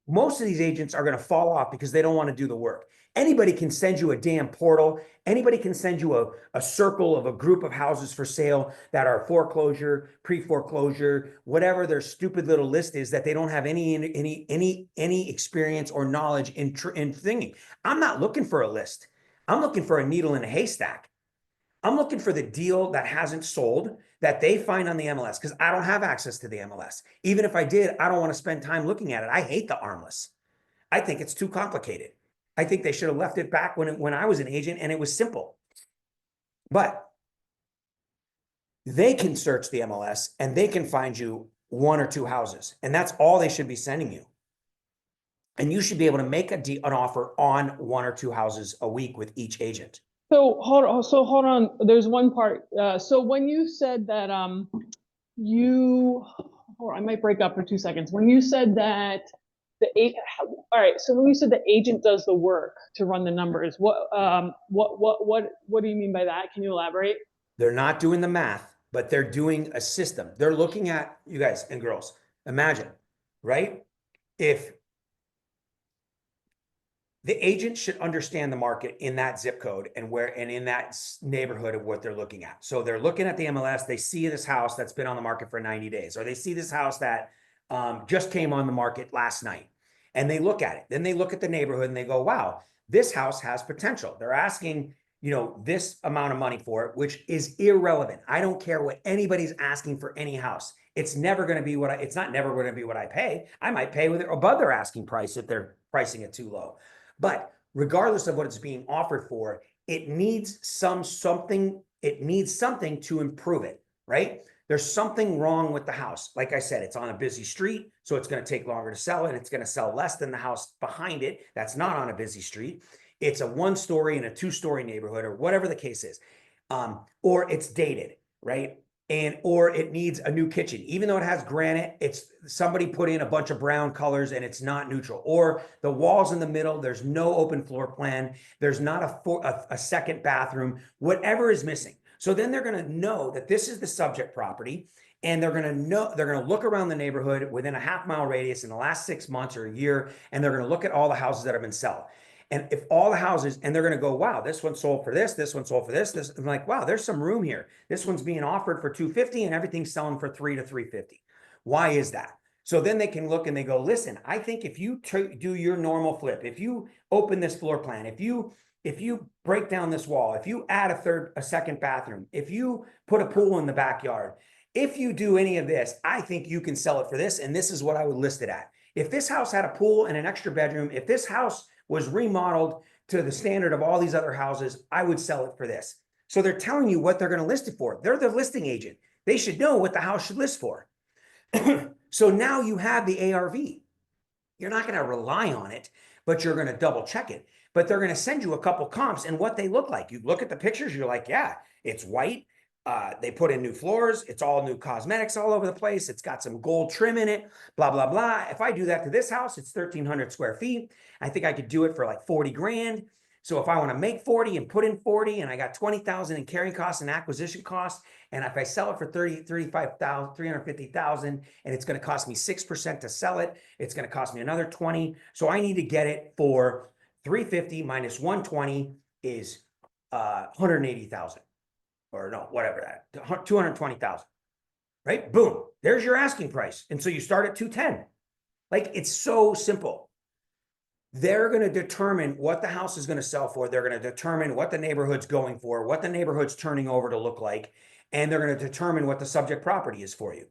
Most of these agents are going to fall off because they don't want to do the work. Anybody can send you a damn portal. Anybody can send you a circle of a group of houses for sale that are foreclosure, pre-foreclosure, whatever their stupid little list is that they don't have any experience or knowledge in thinking. I'm not looking for a list. I'm looking for a needle in a haystack. I'm looking for the deal that hasn't sold that they find on the MLS, because I don't have access to the MLS. Even if I did, I don't want to spend time looking at it. I hate the armless. I think it's too complicated. I think they should have left it back when I was an agent and it was simple. But they can search the MLS and they can find you 1 or 2 houses. And that's all they should be sending you. And you should be able to make an offer on 1 or 2 houses a week with each agent. So hold on. There's one part. So when you said that you, or I might break up for 2 seconds. When you said that all right. So when you said the agent does the work to run the numbers, what do you mean by that? Can you elaborate? They're not doing the math, but they're doing a system. They're looking at, you guys and girls, imagine, right? If the agent should understand the market in that zip code and in that neighborhood of what they're looking at. So they're looking at the MLS, they see this house that's been on the market for 90 days, or they see this house that just came on the market last night, and they look at it. Then they look at the neighborhood and they go, wow, this house has potential. They're asking, this amount of money for it, which is irrelevant. I don't care what anybody's asking for any house. It's never going to be it's not never going to be what I pay. I might pay with it above their asking price if they're pricing it too low. But regardless of what it's being offered for, it needs something to improve it, right? There's something wrong with the house. Like I said, it's on a busy street, so it's going to take longer to sell, and it's going to sell less than the house behind it that's not on a busy street. It's a 1-story in a 2-story neighborhood, or whatever the case is. Or it's dated, right? Or it needs a new kitchen. Even though it has granite, it's somebody put in a bunch of brown colors and it's not neutral. Or the walls in the middle, there's no open floor plan. There's not a second bathroom, whatever is missing. So then they're going to know that this is the subject property, and they're going to look around the neighborhood within a half-mile radius in the last 6 months or a year, and they're going to look at all the houses that have been sold. And if all the houses, and they're going to go, wow, this one sold for this one sold for this, I'm like, wow, there's some room here. This one's being offered for $250 and everything's selling for $300 to $350. Why is that? So then they can look and they go, listen, I think if you do your normal flip, if you open this floor plan, if you break down this wall, if you add a second bathroom, if you put a pool in the backyard, if you do any of this, I think you can sell it for this. And this is what I would list it at. If this house had a pool and an extra bedroom, if this house was remodeled to the standard of all these other houses, I would sell it for this. So they're telling you what they're going to list it for. They're the listing agent. They should know what the house should list for. So now you have the ARV. You're not going to rely on it, but you're going to double check it. But they're going to send you a couple comps and what they look like. You look at the pictures, you're like, yeah, it's white. They put in new floors. It's all new cosmetics all over the place. It's got some gold trim in it, blah, blah, blah. If I do that to this house, it's 1,300 square feet. I think I could do it for like 40 grand. So if I want to make 40 and put in 40, and I got 20,000 in carrying costs and acquisition costs, and if I sell it for 35,000, 350,000, and it's going to cost me 6% to sell it, it's going to cost me another 20. So I need to get it for 350 minus 120 is 180,000. Or no, whatever that, 220,000, right? Boom, there's your asking price. And so you start at 210. Like, it's so simple. They're going to determine what the house is going to sell for. They're going to determine what the neighborhood's going for, what the neighborhood's turning over to look like, and they're going to determine what the subject property is for you.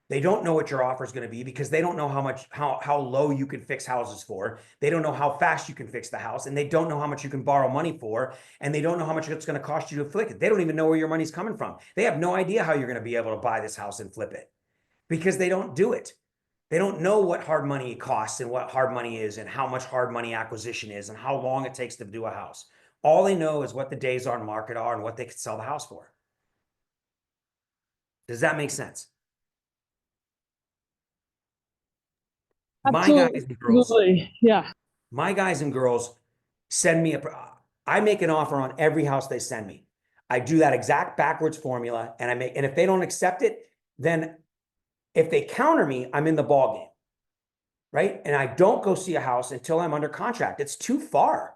They don't know what your offer is going to be because they don't know how low you can fix houses for. They don't know how fast you can fix the house, and they don't know how much you can borrow money for, and they don't know how much it's going to cost you to flip it. They don't even know where your money's coming from. They have no idea how you're going to be able to buy this house and flip it because they don't do it. They don't know what hard money costs and what hard money is and how much hard money acquisition is and how long it takes to do a house. All they know is what the days on market are and what they could sell the house for. Does that make sense? Absolutely. My guys and girls, yeah. My guys and girls send me I make an offer on every house they send me. I do that exact backwards formula, and if they don't accept it, then if they counter me, I'm in the ball game, right? And I don't go see a house until I'm under contract. It's too far.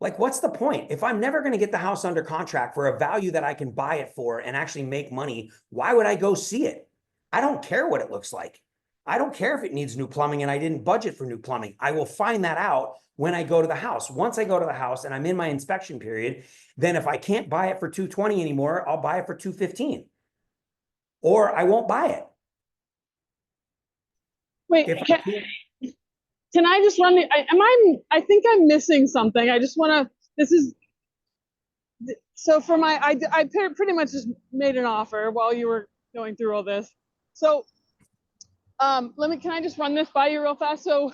Like, what's the point? If I'm never going to get the house under contract for a value that I can buy it for and actually make money, why would I go see it? I don't care what it looks like. I don't care if it needs new plumbing and I didn't budget for new plumbing. I will find that out when I go to the house. Once I go to the house and I'm in my inspection period, then if I can't buy it for 220 anymore, I'll buy it for 215. Or I won't buy it. Wait, can I just run I think I'm missing something. I just want to, so for I pretty much just made an offer while you were going through all this. So can I just run this by you real fast? So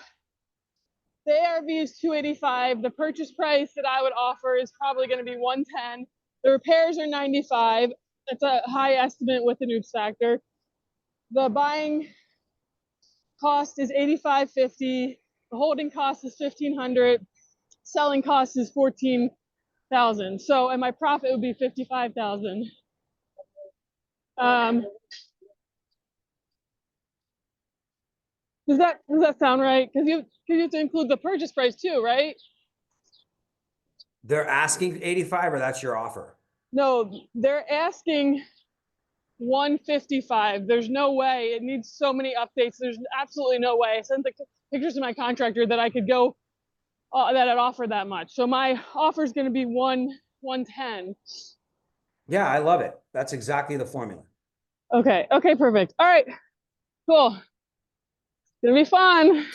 The ARV is 285. The purchase price that I would offer is probably going to be 110. The repairs are 95. That's a high estimate with the noops factor. The buying cost is 85.50. The holding cost is 1,500. Selling cost is 14,000. So, and my profit would be 55,000. Does that sound right? Because you have to include the purchase price too, right? They're asking 85, or that's your offer? No, they're asking 155. There's no way. It needs so many updates. There's absolutely no way. I sent the pictures to my contractor that I could go that I'd offer that much. So my offer is going to be 110. Yeah, I love it. That's exactly the formula. Okay. Okay. Perfect. All right. Cool. It's gonna be fun.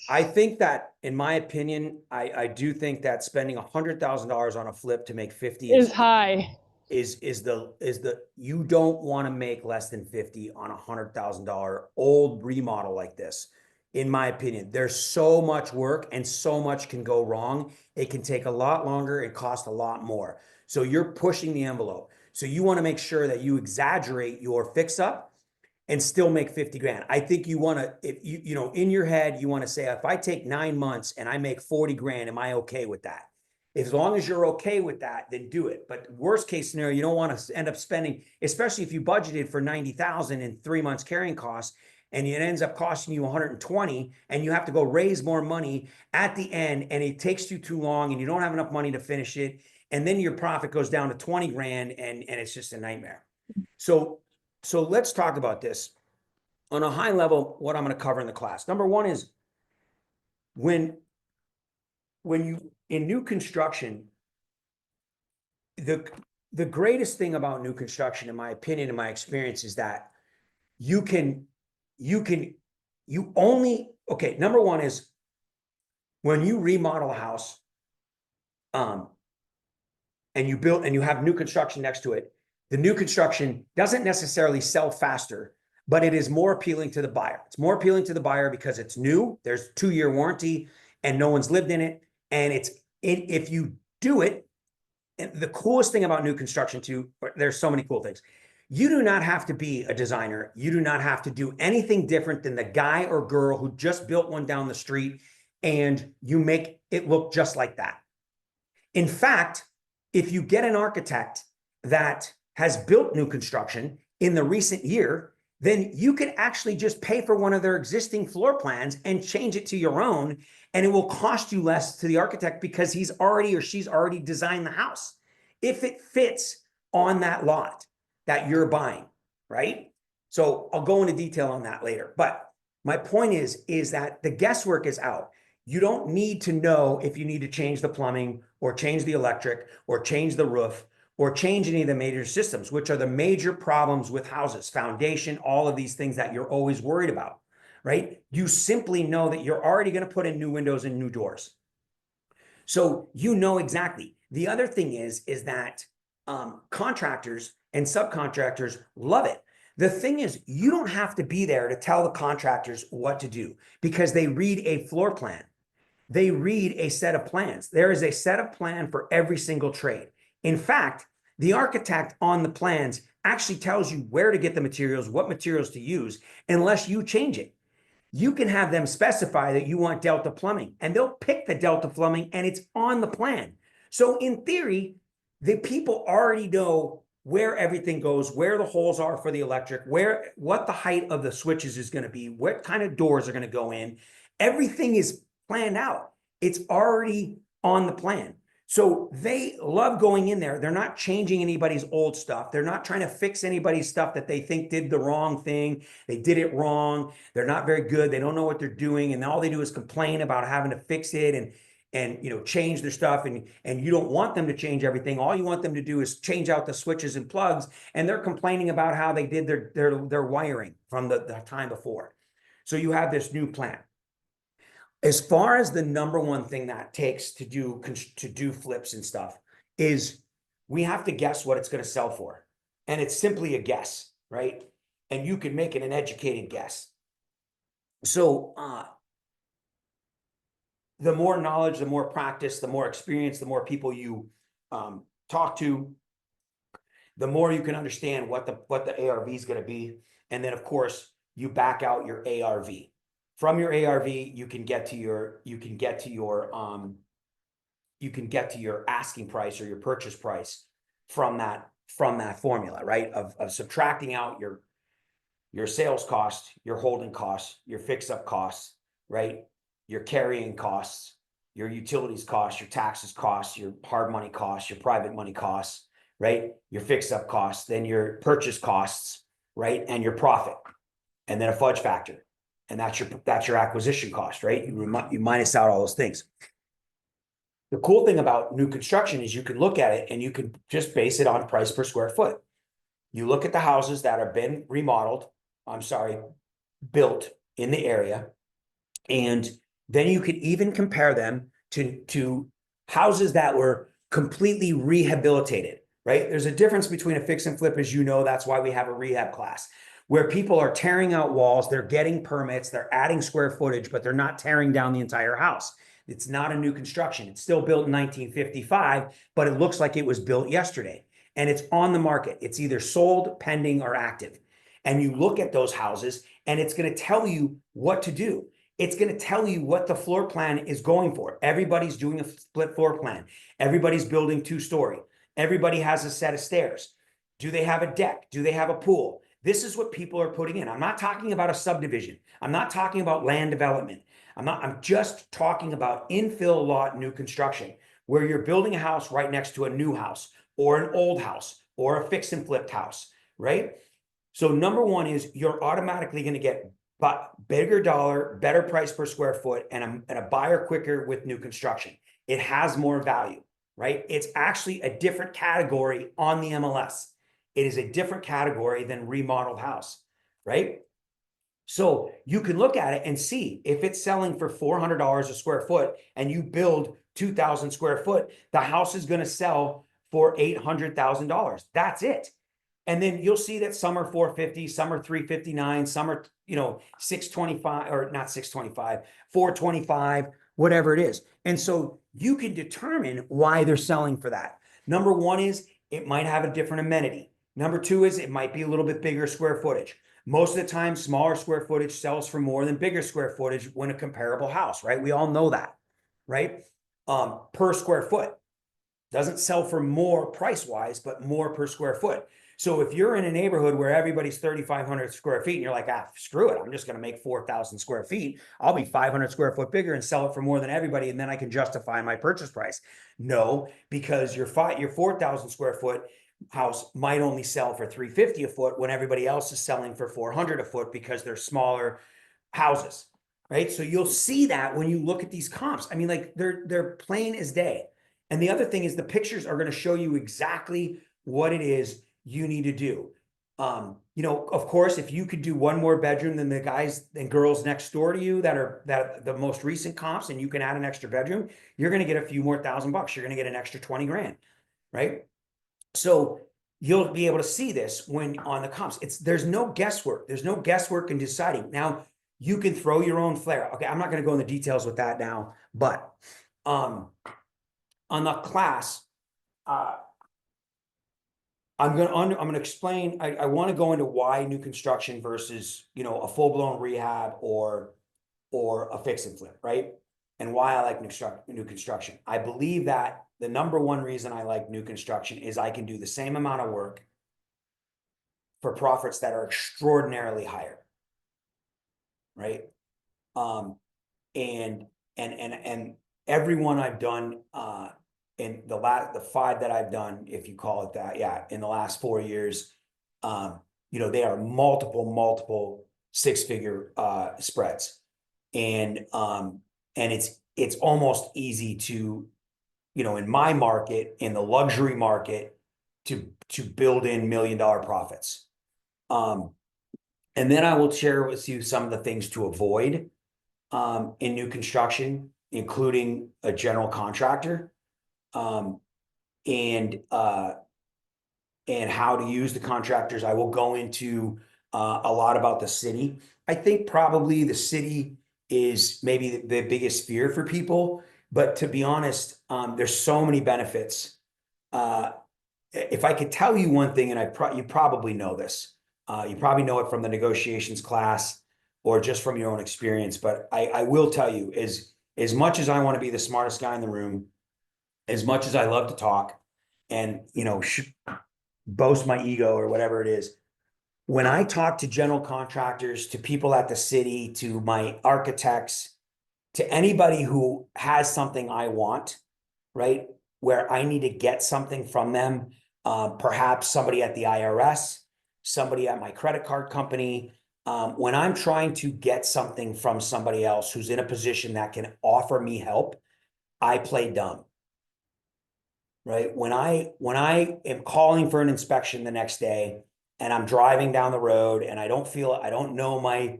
I think that, in my opinion, I do think that spending $100,000 on a flip to make 50 is high. is you don't want to make less than 50 on $100,000 old remodel like this. In my opinion, there's so much work and so much can go wrong. It can take a lot longer and cost a lot more. So you're pushing the envelope. So you want to make sure that you exaggerate your fix up and still make 50 grand. I think you want to, if you know, in your head, you want to say, if I take 9 months and I make 40 grand, am I okay with that? As long as you're okay with that, then do it. But worst case scenario, you don't want to end up spending, especially if you budgeted for 90,000 in 3 months carrying costs, and it ends up costing you 120, and you have to go raise more money at the end, and it takes you too long, and you don't have enough money to finish it, and then your profit goes down to 20 grand, and it's just a nightmare. So let's talk about this on a high level. What I'm going to cover in the class. Number one is when you in new construction, the greatest thing about new construction, in my opinion, in my experience, is that number one is when you remodel a house, and you build and you have new construction next to it, the new construction doesn't necessarily sell faster, but it is more appealing to the buyer. It's more appealing to the buyer because it's new, there's 2-year warranty, and no one's lived in it. And if you do it, and the coolest thing about new construction too, there's so many cool things. You do not have to be a designer. You do not have to do anything different than the guy or girl who just built one down the street, and you make it look just like that. In fact, if you get an architect that has built new construction in the recent year, then you can actually just pay for one of their existing floor plans and change it to your own, and it will cost you less to the architect because he's already or she's already designed the house if it fits on that lot that you're buying, right? So I'll go into detail on that later. But my point is that the guesswork is out. You don't need to know if you need to change the plumbing or change the electric or change the roof or change any of the major systems, which are the major problems with houses, foundation, all of these things that you're always worried about, right? You simply know that you're already going to put in new windows and new doors. So you know exactly. The other thing is that contractors and subcontractors love it. The thing is, you don't have to be there to tell the contractors what to do because they read a floor plan. They read a set of plans. There is a set of plan for every single trade. In fact, the architect on the plans actually tells you where to get the materials, what materials to use, unless you change it. You can have them specify that you want Delta plumbing, and they'll pick the Delta plumbing, and it's on the plan. So in theory, the people already know where everything goes, where the holes are for the electric, what the height of the switches is going to be, what kind of doors are going to go in. Everything is planned out. It's already on the plan. So they love going in there. They're not changing anybody's old stuff. They're not trying to fix anybody's stuff that they think did the wrong thing. They did it wrong. They're not very good. They don't know what they're doing. And all they do is complain about having to fix it and change their stuff. And you don't want them to change everything. All you want them to do is change out the switches and plugs. And they're complaining about how they did their wiring from the time before. So you have this new plan. As far as the number one thing that takes to do flips and stuff is we have to guess what it's going to sell for. And it's simply a guess, right? And you can make it an educated guess. So the more knowledge, the more practice, the more experience, the more people you talk to, the more you can understand what the ARV is going to be. And then of course you back out your ARV. From your ARV, you can get to your asking price or your purchase price from that formula, right? Of subtracting out your sales cost, your holding costs, your fix up costs, right? Your carrying costs, your utilities costs, your taxes costs, your hard money costs, your private money costs, right? Your fix up costs, then your purchase costs, right? And your profit, and then a fudge factor. And that's your acquisition cost, right? You minus out all those things. The cool thing about new construction is you can look at it and you can just base it on price per square foot. You look at the houses that have been built in the area, and then you could even compare them to houses that were completely rehabilitated, right? There's a difference between a fix and flip, as you know. That's why we have a rehab class, where people are tearing out walls, they're getting permits, they're adding square footage, but they're not tearing down the entire house. It's not a new construction. It's still built in 1955, but it looks like it was built yesterday. And it's on the market. It's either sold, pending, or active. And you look at those houses and it's going to tell you what to do. It's going to tell you what the floor plan is going for. Everybody's doing a split floor plan. Everybody's building 2-story. Everybody has a set of stairs. Do they have a deck? Do they have a pool? This is what people are putting in. I'm not talking about a subdivision. I'm not talking about land development. I'm just talking about infill lot new construction, where you're building a house right next to a new house or an old house or a fix and flipped house, right? So number one is you're automatically going to get bigger dollar, better price per square foot, and a buyer quicker with new construction. It has more value, right? It's actually a different category on the MLS. It is a different category than remodeled house, right? So you can look at it and see if it's selling for $400 a square foot and you build 2,000 square foot, the house is going to sell for $800,000. That's it. And then you'll see that some are 450, some are 359, some are, 625, or not 625, 425, whatever it is. And so you can determine why they're selling for that. Number one is it might have a different amenity. Number two is it might be a little bit bigger square footage. Most of the time, smaller square footage sells for more than bigger square footage when a comparable house, right? We all know that, right? Per square foot. Doesn't sell for more price-wise, but more per square foot. So if you're in a neighborhood where everybody's 3,500 square feet and you're like, screw it, I'm just going to make 4,000 square feet. I'll be 500 square foot bigger and sell it for more than everybody, and then I can justify my purchase price. No, because your 4,000 square foot house might only sell for 350 a foot when everybody else is selling for 400 a foot because they're smaller houses, right? So you'll see that when you look at these comps. I mean, like they're plain as day. And the other thing is the pictures are going to show you exactly what it is you need to do. Of course, if you could do one more bedroom than the guys and girls next door to you that the most recent comps, and you can add an extra bedroom, you're going to get a few more $1,000. You're going to get an extra 20 grand, right? So you'll be able to see this when on the comps. There's no guesswork. There's no guesswork in deciding. Now you can throw your own flair. Okay, I'm not going to go into details with that now, but on the class, I'm going to explain. I want to go into why new construction versus a full-blown rehab or a fix and flip, right? And why I like new construction. I believe that the number one reason I like new construction is I can do the same amount of work for profits that are extraordinarily higher, right? And everyone I've done in the 5 that I've done, if you call it that, in the last 4 years, they are multiple 6-figure spreads, and it's almost easy to, in my market, in the luxury market, to build in $1 million profits. And then I will share with you some of the things to avoid in new construction, including a general contractor, and how to use the contractors. I will go into a lot about the city. I think probably the city is maybe the biggest fear for people. But to be honest, there's so many benefits. If I could tell you one thing, and you probably know this, you probably know it from the negotiations class or just from your own experience. But I will tell you, as much as I want to be the smartest guy in the room, as much as I love to talk and, boast my ego or whatever it is, when I talk to general contractors, to people at the city, to my architects, to anybody who has something I want, right, where I need to get something from them, perhaps somebody at the IRS, somebody at my credit card company, when I'm trying to get something from somebody else who's in a position that can offer me help, I play dumb. Right? When I am calling for an inspection the next day and I'm driving down the road and I don't know I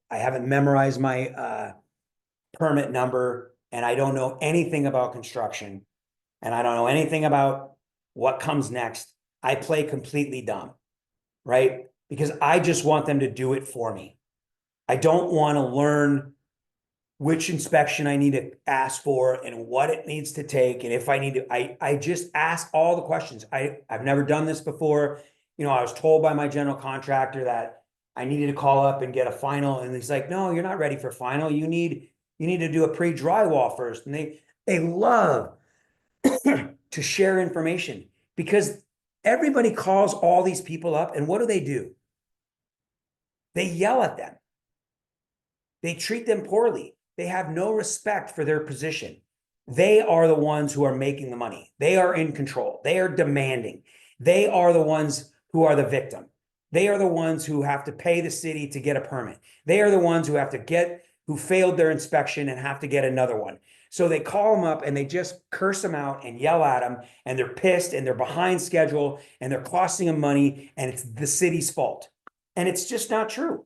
haven't memorized my permit number, and I don't know anything about construction, and I don't know anything about what comes next, I play completely dumb, right? Because I just want them to do it for me. I don't want to learn which inspection I need to ask for and what it needs to take. And if I need to, I just ask all the questions. I've never done this before. I was told by my general contractor that I needed to call up and get a final. And he's like, no, you're not ready for final. You need to do a pre-drywall first. And they love to share information, because everybody calls all these people up, and what do? They yell at them. They treat them poorly. They have no respect for their position. They are the ones who are making the money. They are in control. They are demanding. They are the ones who are the victim. They are the ones who have to pay the city to get a permit. They are the ones who failed their inspection and have to get another one. So they call them up and they just curse them out and yell at them, and they're pissed and they're behind schedule and they're costing them money, and it's the city's fault. And it's just not true.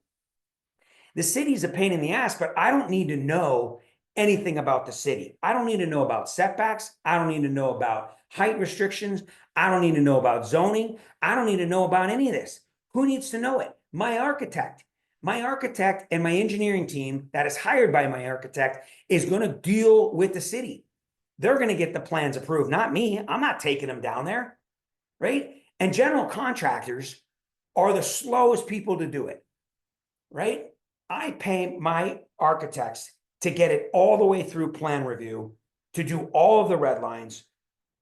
The city's a pain in the ass, but I don't need to know anything about the city. I don't need to know about setbacks. I don't need to know about height restrictions. I don't need to know about zoning. I don't need to know about any of this. Who needs to know it? My architect. My architect and my engineering team that is hired by my architect is going to deal with the city. They're going to get the plans approved, not me. I'm not taking them down there, right? And general contractors are the slowest people to do it, right? I pay my architects to get it all the way through plan review, to do all of the red lines,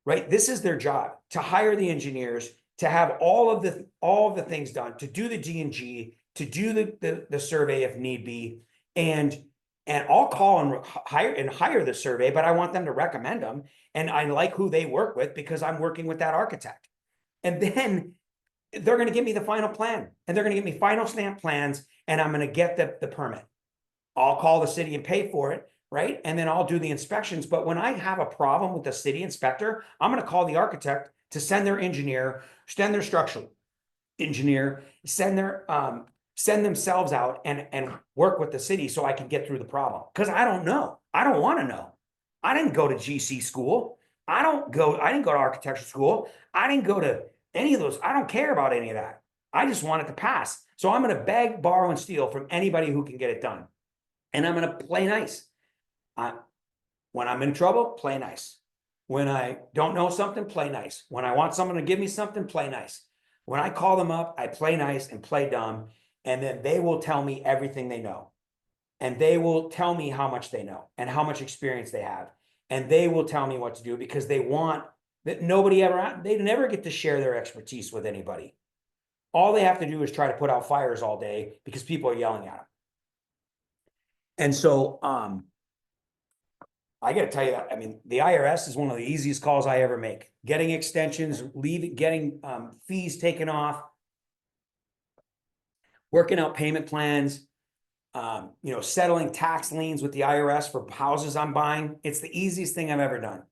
right? This is their job, to hire the engineers, to have all of the things done, to do the G&G, to do the survey if need be. And I'll call and hire the survey, but I want them to recommend them. And I like who they work with because I'm working with that architect. And then they're going to give me the final plan, and they're going to give me final stamp plans, and I'm going to get the permit. I'll call the city and pay for it, right? And then I'll do the inspections. But when I have a problem with the city inspector, I'm going to call the architect to send their engineer, send their structural engineer, send themselves out and work with the city so I can get through the problem. Because I don't know. I don't want to know. I didn't go to GC school. I didn't go to architecture school. I didn't go to any of those. I don't care about any of that. I just want it to pass. So I'm going to beg, borrow, and steal from anybody who can get it done. And I'm going to play nice. When I'm in trouble, play nice. When I don't know something, play nice. When I want someone to give me something, play nice. When I call them up, I play nice and play dumb. And then they will tell me everything they know. And they will tell me how much they know and how much experience they have. And they will tell me what to do, because they want that they never get to share their expertise with anybody. All they have to do is try to put out fires all day because people are yelling at them. And so, I got to tell you that, I mean, the IRS is one of the easiest calls I ever make. Getting extensions, getting fees taken off, working out payment plans, settling tax liens with the IRS for houses I'm buying. It's the easiest thing I've ever done,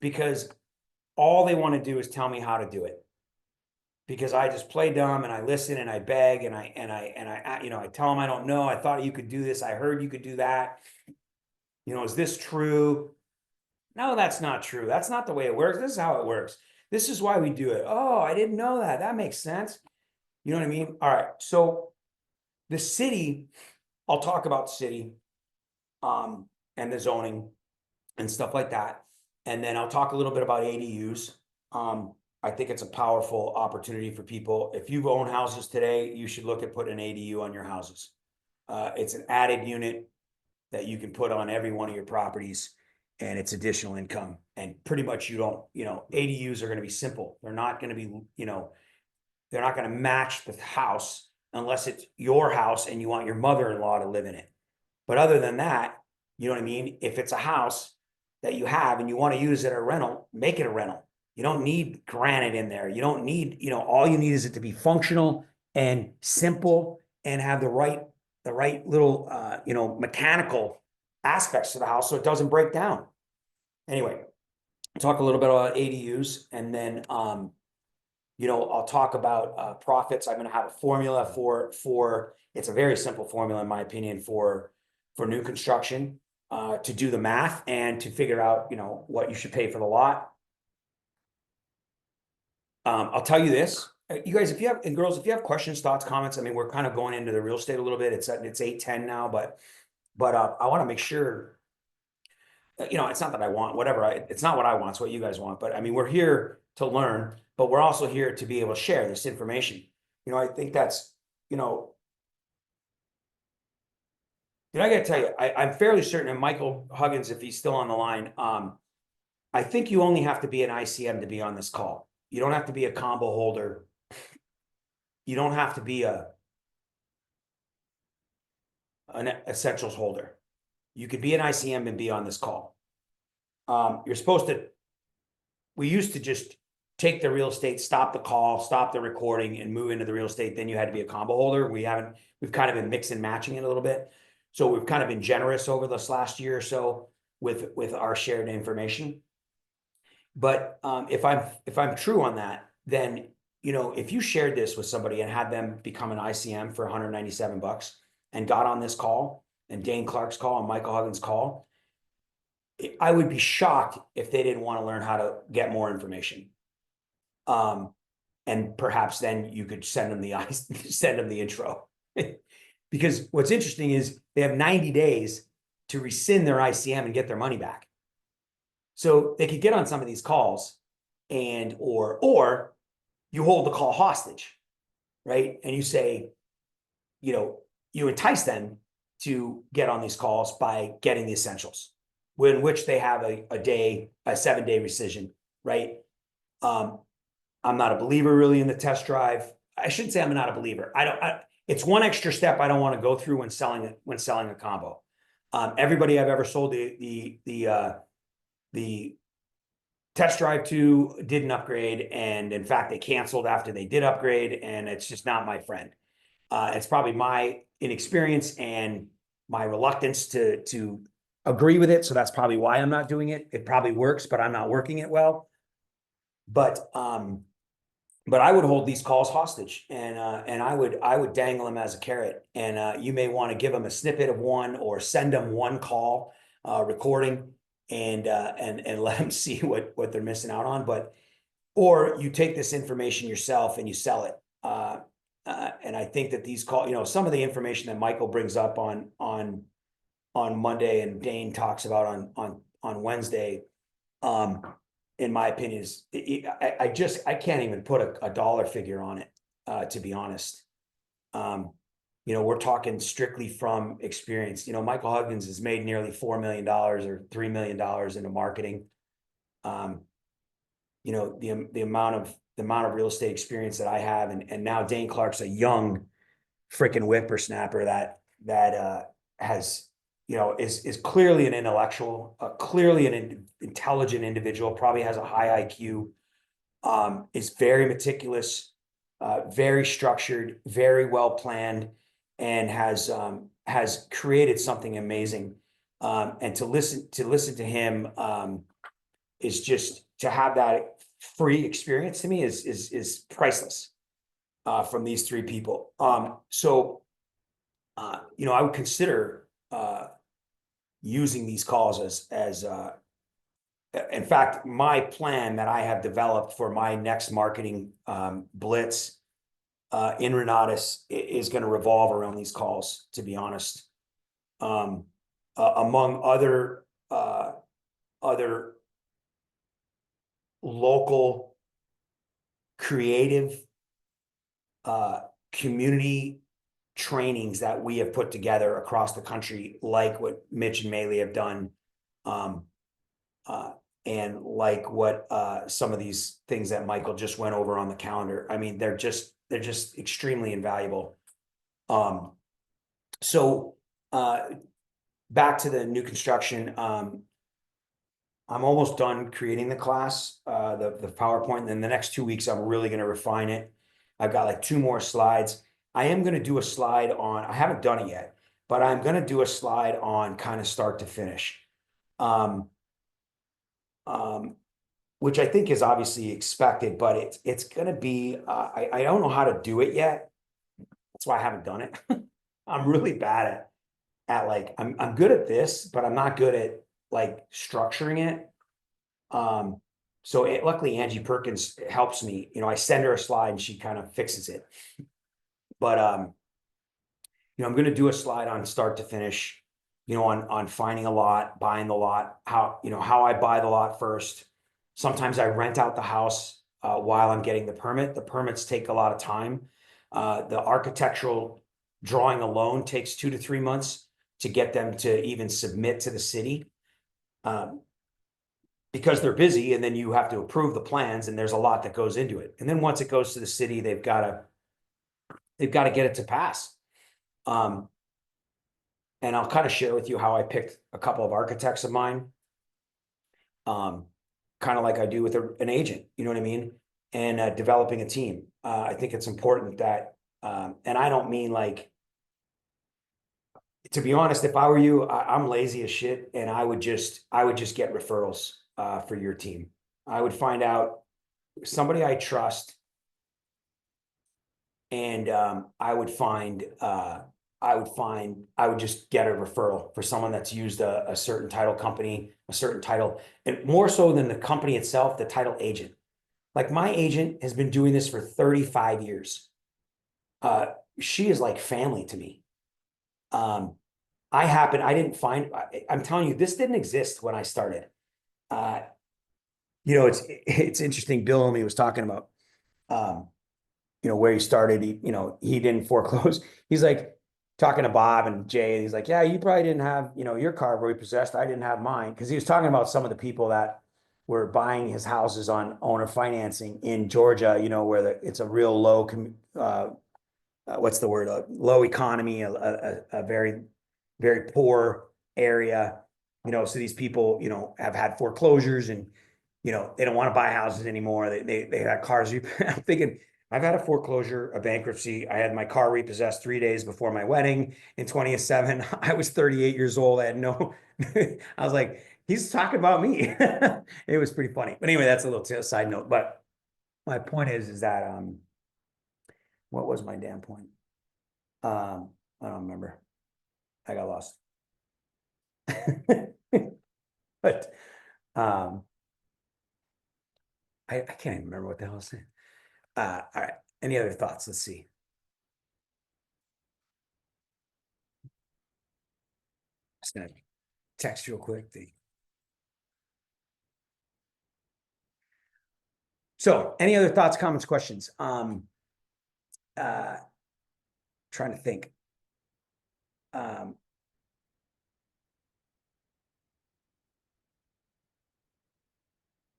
because all they want to do is tell me how to do it. Because I just play dumb and I listen and I beg and I tell them I don't know. I thought you could do this. I heard you could do that. Is this true? No, that's not true. That's not the way it works. This is how it works. This is why we do it. Oh, I didn't know that. That makes sense. You know what I mean? All right. So the city, I'll talk about the city. and the zoning and stuff like that. And then I'll talk a little bit about ADUs. I think it's a powerful opportunity for people. If you own houses today, you should look at putting an ADU on your houses. It's an added unit that you can put on every one of your properties, and it's additional income. And pretty much you don't, ADUs are going to be simple. They're not going to be, they're not going to match the house unless it's your house and you want your mother-in-law to live in it. But other than that, you know what I mean? If it's a house that you have and you want to use it as a rental, make it a rental. You don't need granite in there. You don't need, all you need is it to be functional and simple and have the right little, mechanical aspects to the house so it doesn't break down. Anyway, talk a little bit about ADUs, and then, I'll talk about profits. I'm going to have a formula for it's a very simple formula, in my opinion, for new construction, to do the math and to figure out, what you should pay for the lot. I'll tell you this, you guys, if you have, and girls, if you have questions, thoughts, comments, I mean, we're kind of going into the real estate a little bit. It's 8:10 now, but I want to make sure, it's not that I want whatever, it's not what I want, it's what you guys want. But I mean, we're here to learn, but we're also here to be able to share this information. I think that's, and I got to tell you, I'm fairly certain, and Michael Huggins, if he's still on the line, I think you only have to be an ICM to be on this call. You don't have to be a combo holder. You don't have to be an essentials holder. You could be an ICM and be on this call. We used to just take the real estate, stop the call, stop the recording, and move into the real estate. Then you had to be a combo holder. We've kind of been mix and matching it a little bit. So we've kind of been generous over this last year or so with our shared information. But if I'm true on that, then, if you shared this with somebody and had them become an ICM for $197 and got on this call, and Dane Clark's call and Michael Huggins' call, I would be shocked if they didn't want to learn how to get more information. And perhaps then you could send them the intro. Because what's interesting is they have 90 days to rescind their ICM and get their money back. So they could get on some of these calls or you hold the call hostage, right? And you say, you entice them to get on these calls by getting the essentials, in which they have a 7-day rescission, right? I'm not a believer really in the test drive. I shouldn't say I'm not a believer. It's one extra step I don't want to go through when selling a combo. Everybody I've ever sold the test drive to didn't upgrade, and in fact they canceled after they did upgrade, and it's just not my friend. It's probably my inexperience and my reluctance to agree with it, so that's probably why I'm not doing it. It probably works, but I'm not working it well. But I would hold these calls hostage, and I would dangle them as a carrot, and you may want to give them a snippet of one or send them one call recording, and let them see what they're missing out on. Or you take this information yourself and you sell it. And I think that these calls, some of the information that Michael brings up on Monday and Dane talks about on Wednesday, in my opinion, is I can't even put a dollar figure on it, to be honest. We're talking strictly from experience. Michael Huggins has made nearly $4 million or $3 million into marketing. The amount of real estate experience that I have, and now Dane Clark's a young freaking whippersnapper that has, is clearly an intellectual, clearly an intelligent individual, probably has a high IQ, is very meticulous, very structured, very well planned, and has created something amazing. And to listen to him is just, to have that free experience to me is priceless from these three people. So I would consider using these calls as in fact, my plan that I have developed for my next marketing blitz in Renatus is going to revolve around these calls, to be honest. among other local creative community trainings that we have put together across the country, like what Mitch and Maylee have done, and like what some of these things that Michael just went over on the calendar. I mean, they're just extremely invaluable. So back to the new construction. I'm almost done creating the class, the PowerPoint, and then the next 2 weeks, I'm really going to refine it. I've got like 2 more slides. I am going to do a slide on, I haven't done it yet, but I'm going to do a slide on kind of start to finish. Which I think is obviously expected, but it's going to be, I don't know how to do it yet. That's why I haven't done it. I'm really bad at like, I'm good at this, but I'm not good at like structuring it. So luckily Angie Perkins helps me. I send her a slide and she kind of fixes it. But I'm going to do a slide on start to finish, on finding a lot, buying the lot, how I buy the lot first. Sometimes I rent out the house while I'm getting the permit. The permits take a lot of time. The architectural drawing alone takes 2 to 3 months to get them to even submit to the city. Because they're busy, and then you have to approve the plans, and there's a lot that goes into it. And then once it goes to the city, they've got to get it to pass. And I'll kind of share with you how I picked a couple of architects of mine. Kind of like I do with an agent, you know what I mean? And developing a team. I think it's important that, and I don't mean like, to be honest, if I were you, I'm lazy as shit, and I would just get referrals for your team. I would find out somebody I trust, and I would just get a referral for someone that's used a certain title company, a certain title, and more so than the company itself, the title agent. Like my agent has been doing this for 35 years. She is like family to me. I'm telling you, this didn't exist when I started. It's interesting. Bill Omi was talking about, where he started. He didn't foreclose. He's like talking to Bob and Jay, and he's like, yeah, you probably didn't have, your car repossessed. I didn't have mine. Because he was talking about some of the people that were buying his houses on owner financing in Georgia, where it's a real low, what's the word? Low economy, a very, very poor area. So these people, have had foreclosures, and, they don't want to buy houses anymore. They had cars. I'm thinking, I've had a foreclosure, a bankruptcy. I had my car repossessed 3 days before my wedding in 2007. I was 38 years old. I had no, I was like, he's talking about me. It was pretty funny. But anyway, that's a little side note. But my point is that, what was my damn point? I don't remember. I got lost. But I can't even remember what the hell I was saying. All right. Any other thoughts? Let's see. Just gonna text real quick. So any other thoughts, comments, questions? Trying to think.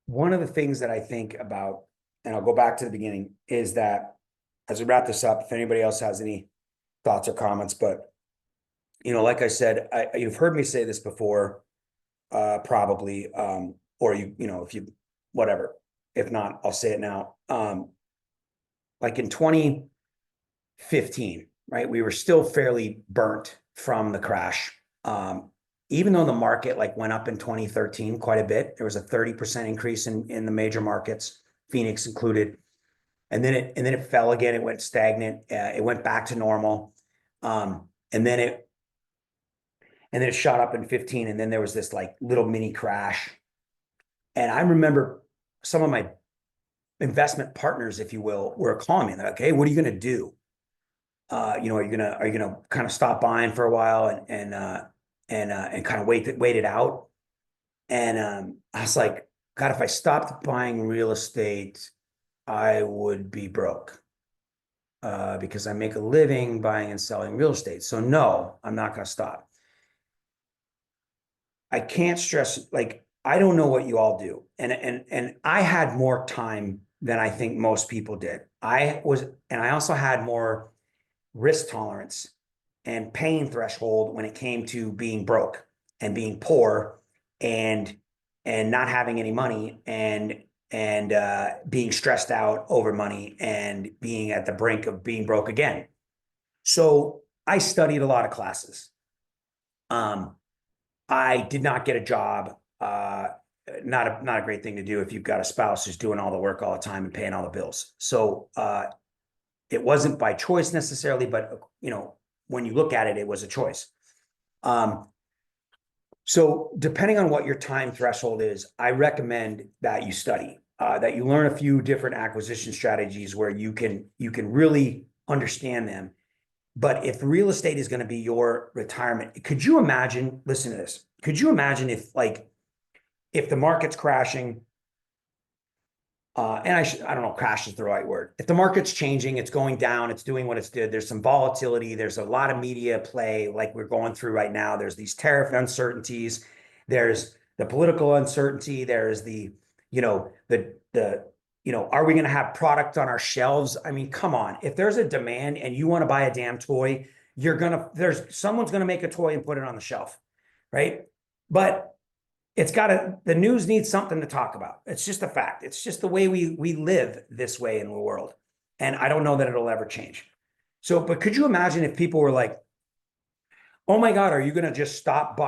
One of the things that I think about, and I'll go back to the beginning, is that as we wrap this up, if anybody else has any thoughts or comments, but like I said, you've heard me say this before, probably, or if you, whatever, if not, I'll say it now. Like in 2015, right, we were still fairly burnt from the crash. Even though the market went up in 2013 quite a bit, there was a 30% increase in the major markets, Phoenix included. And then it fell again. It went stagnant. It went back to normal. And then it shot up in 15. And then there was this little mini crash. And I remember some of my investment partners, if you will, were calling me. They're like, hey, what are you going to do? Are you gonna kind of stop buying for a while and and kind of wait it out. And I was like, God, if I stopped buying real estate, I would be broke. Because I make a living buying and selling real estate. So no, I'm not going to stop. I can't stress, like, I don't know what you all do. And I had more time than I think most people did. And I also had more risk tolerance and pain threshold when it came to being broke and being poor and not having any money and being stressed out over money and being at the brink of being broke again. So I studied a lot of classes. I did not get a job. Not a great thing to do if you've got a spouse who's doing all the work all the time and paying all the bills. So it wasn't by choice necessarily, but when you look at it, it was a choice. So depending on what your time threshold is, I recommend that you study, that you learn a few different acquisition strategies where you can really understand them. But if real estate is going to be your retirement, could you imagine, listen to this, could you imagine if the market's crashing, and I don't know, crash is the right word. If the market's changing, it's going down, it's doing what it's did. There's some volatility. There's a lot of media play like we're going through right now. There's these tariff uncertainties. There's the political uncertainty. There's the are we going to have product on our shelves? I mean, come on. If there's a demand and you want to buy a damn toy, someone's going to make a toy and put it on the shelf, right? But the news needs something to talk about. It's just a fact. It's just the way we live this way in the world. And I don't know that it'll ever change. So, but could you imagine if people were like, oh my God, are you going to just stop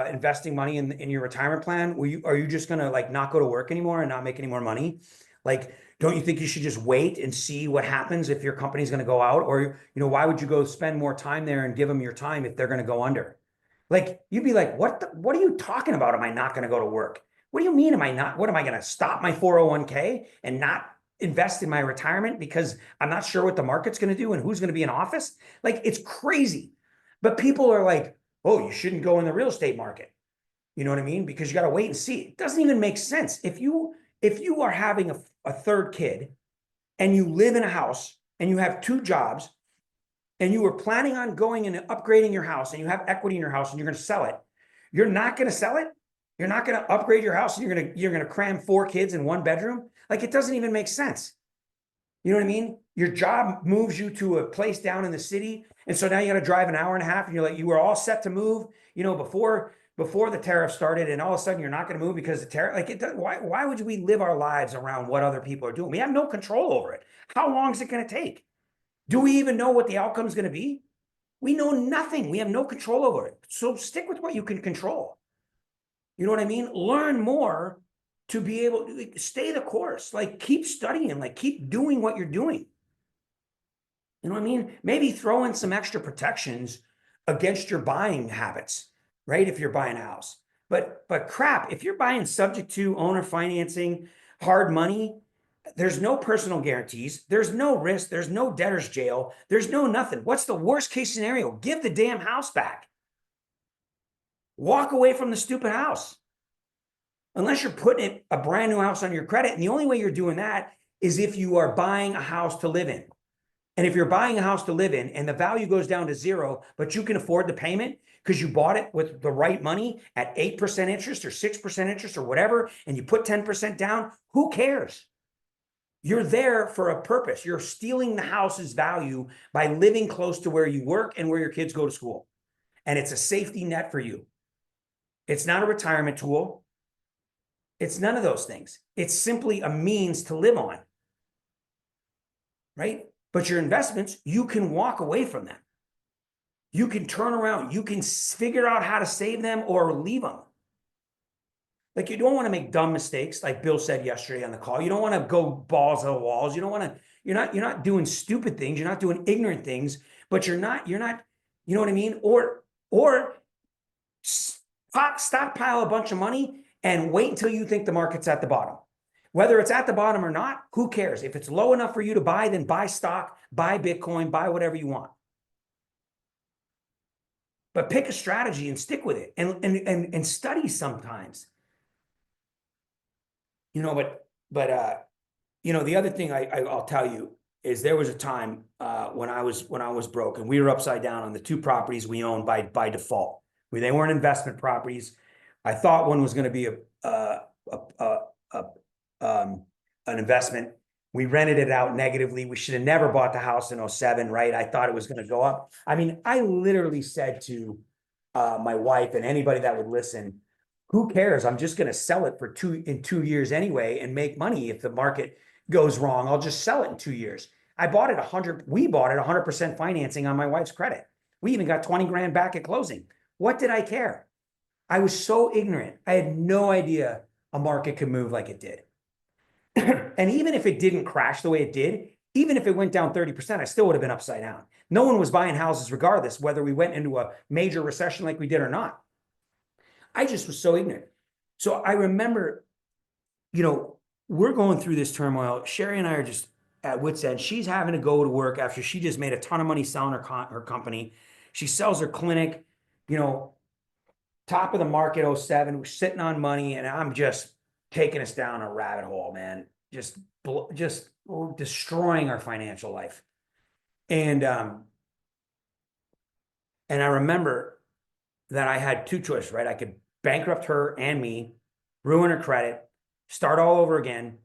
investing money in your retirement plan? Are you just going to not go to work anymore and not make any more money? Like, don't you think you should just wait and see what happens if your company's going to go out? Or, why would you go spend more time there and give them your time if they're going to go under? Like, you'd be like, what are you talking about? Am I not going to go to work? What do you mean? What am I going to stop my 401k and not invest in my retirement because I'm not sure what the market's going to do and who's going to be in office? Like, it's crazy. But people are like, oh, you shouldn't go in the real estate market. You know what I mean? Because you got to wait and see. It doesn't even make sense. If you are having a third kid and you live in a house and you have 2 jobs and you were planning on going and upgrading your house and you have equity in your house and you're going to sell it, you're not going to sell it. You're not going to upgrade your house and you're going to cram 4 kids in 1 bedroom. Like, it doesn't even make sense. You know what I mean? Your job moves you to a place down in the city. And so now you got to drive an hour and a half and you're like, you were all set to move, before the tariff started, and all of a sudden you're not going to move because the tariff, why would we live our lives around what other people are doing? We have no control over it. How long is it going to take? Do we even know what the outcome is going to be? We know nothing. We have no control over it. So stick with what you can control. You know what I mean? Learn more to be able to stay the course, keep studying, keep doing what you're doing. You know what I mean? Maybe throw in some extra protections against your buying habits, right? If you're buying a house. But crap, if you're buying subject to owner financing, hard money, there's no personal guarantees. There's no risk. There's no debtor's jail. There's no nothing. What's the worst case scenario? Give the damn house back. Walk away from the stupid house. Unless you're putting a brand new house on your credit. And the only way you're doing that is if you are buying a house to live in. And if you're buying a house to live in and the value goes down to 0, but you can afford the payment because you bought it with the right money at 8% interest or 6% interest or whatever, and you put 10% down, who cares? You're there for a purpose. You're stealing the house's value by living close to where you work and where your kids go to school. And it's a safety net for you. It's not a retirement tool. It's none of those things. It's simply a means to live on. Right? But your investments, you can walk away from them. You can turn around. You can figure out how to save them or leave them. Like, you don't want to make dumb mistakes, like Bill said yesterday on the call. You don't want to go balls to the walls. You don't want to, you're not doing stupid things. You're not doing ignorant things, but you're not, you know what I mean? Or stockpile a bunch of money and wait until you think the market's at the bottom. Whether it's at the bottom or not, who cares? If it's low enough for you to buy, then buy stock, buy Bitcoin, buy whatever you want. but pick a strategy and stick with it and study sometimes. The other thing I'll tell you is there was a time when I was broke and we were upside down on the 2 properties we owned by default. They weren't investment properties. I thought one was going to be an investment. We rented it out negatively. We should have never bought the house in 07, right? I thought it was going to go up. I mean, I literally said to my wife and anybody that would listen, who cares? I'm just going to sell it in 2 years anyway and make money. If the market goes wrong, I'll just sell it in 2 years. We bought it 100% financing on my wife's credit. We even got 20 grand back at closing. What did I care? I was so ignorant. I had no idea a market could move like it did. And even if it didn't crash the way it did, even if it went down 30%, I still would have been upside down. No one was buying houses regardless, whether we went into a major recession like we did or not. I just was so ignorant. So I remember, we're going through this turmoil. Sherry and I are just at wit's end. She's having to go to work after she just made a ton of money selling her company. She sells her clinic, top of the market 07. We're sitting on money, and I'm just taking us down a rabbit hole, man. Just destroying our financial life. And I remember that I had 2 choices, right? I could bankrupt her and me, ruin her credit, start all over again,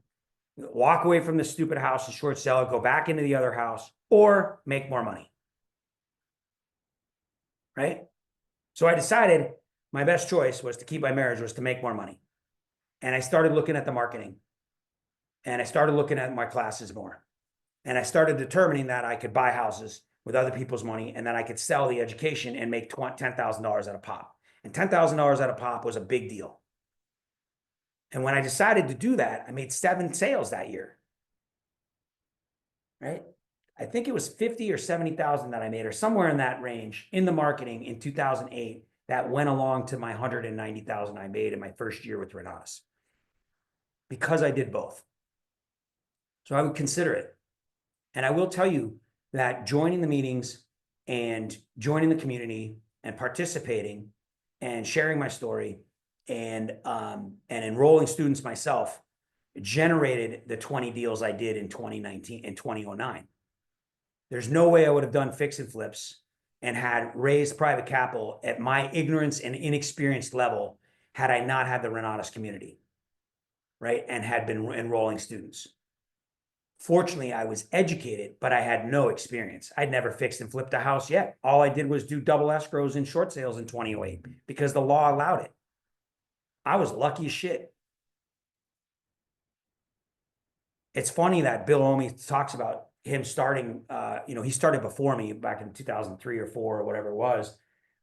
walk away from the stupid house and short sell it, go back into the other house, or make more money. Right? So I decided my best choice was to keep my marriage, was to make more money. And I started looking at the marketing. And I started looking at my classes more. And I started determining that I could buy houses with other people's money and that I could sell the education and make $10,000 at a pop. And $10,000 at a pop was a big deal. And when I decided to do that, I made 7 sales that year. Right? I think it was 50 or 70,000 that I made, or somewhere in that range in the marketing in 2008 that went along to my 190,000 I made in my first year with Renatus. Because I did both. So I would consider it. And I will tell you that joining the meetings and joining the community and participating and sharing my story and enrolling students myself generated the 20 deals I did in 2019 and 2009. There's no way I would have done fix and flips and had raised private capital at my ignorance and inexperienced level had I not had the Renatus community, right? And had been enrolling students. Fortunately, I was educated, but I had no experience. I'd never fixed and flipped a house yet. All I did was do double escrows and short sales in 2008 because the law allowed it. I was lucky as shit. It's funny that Bill Omi talks about him starting, he started before me back in 2003 or 4 or whatever it was,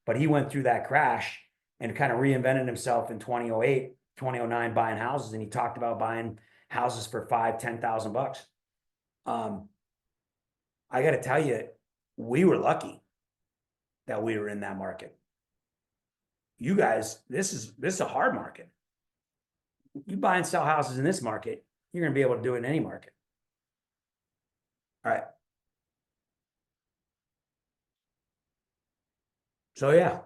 but he went through that crash and kind of reinvented himself in 2008, 2009, buying houses. And he talked about buying houses for $5,000-$10,000. I got to tell you, we were lucky that we were in that market. You guys, this is a hard market. You buy and sell houses in this market, you're going to be able to do it in any market. All right. So yeah,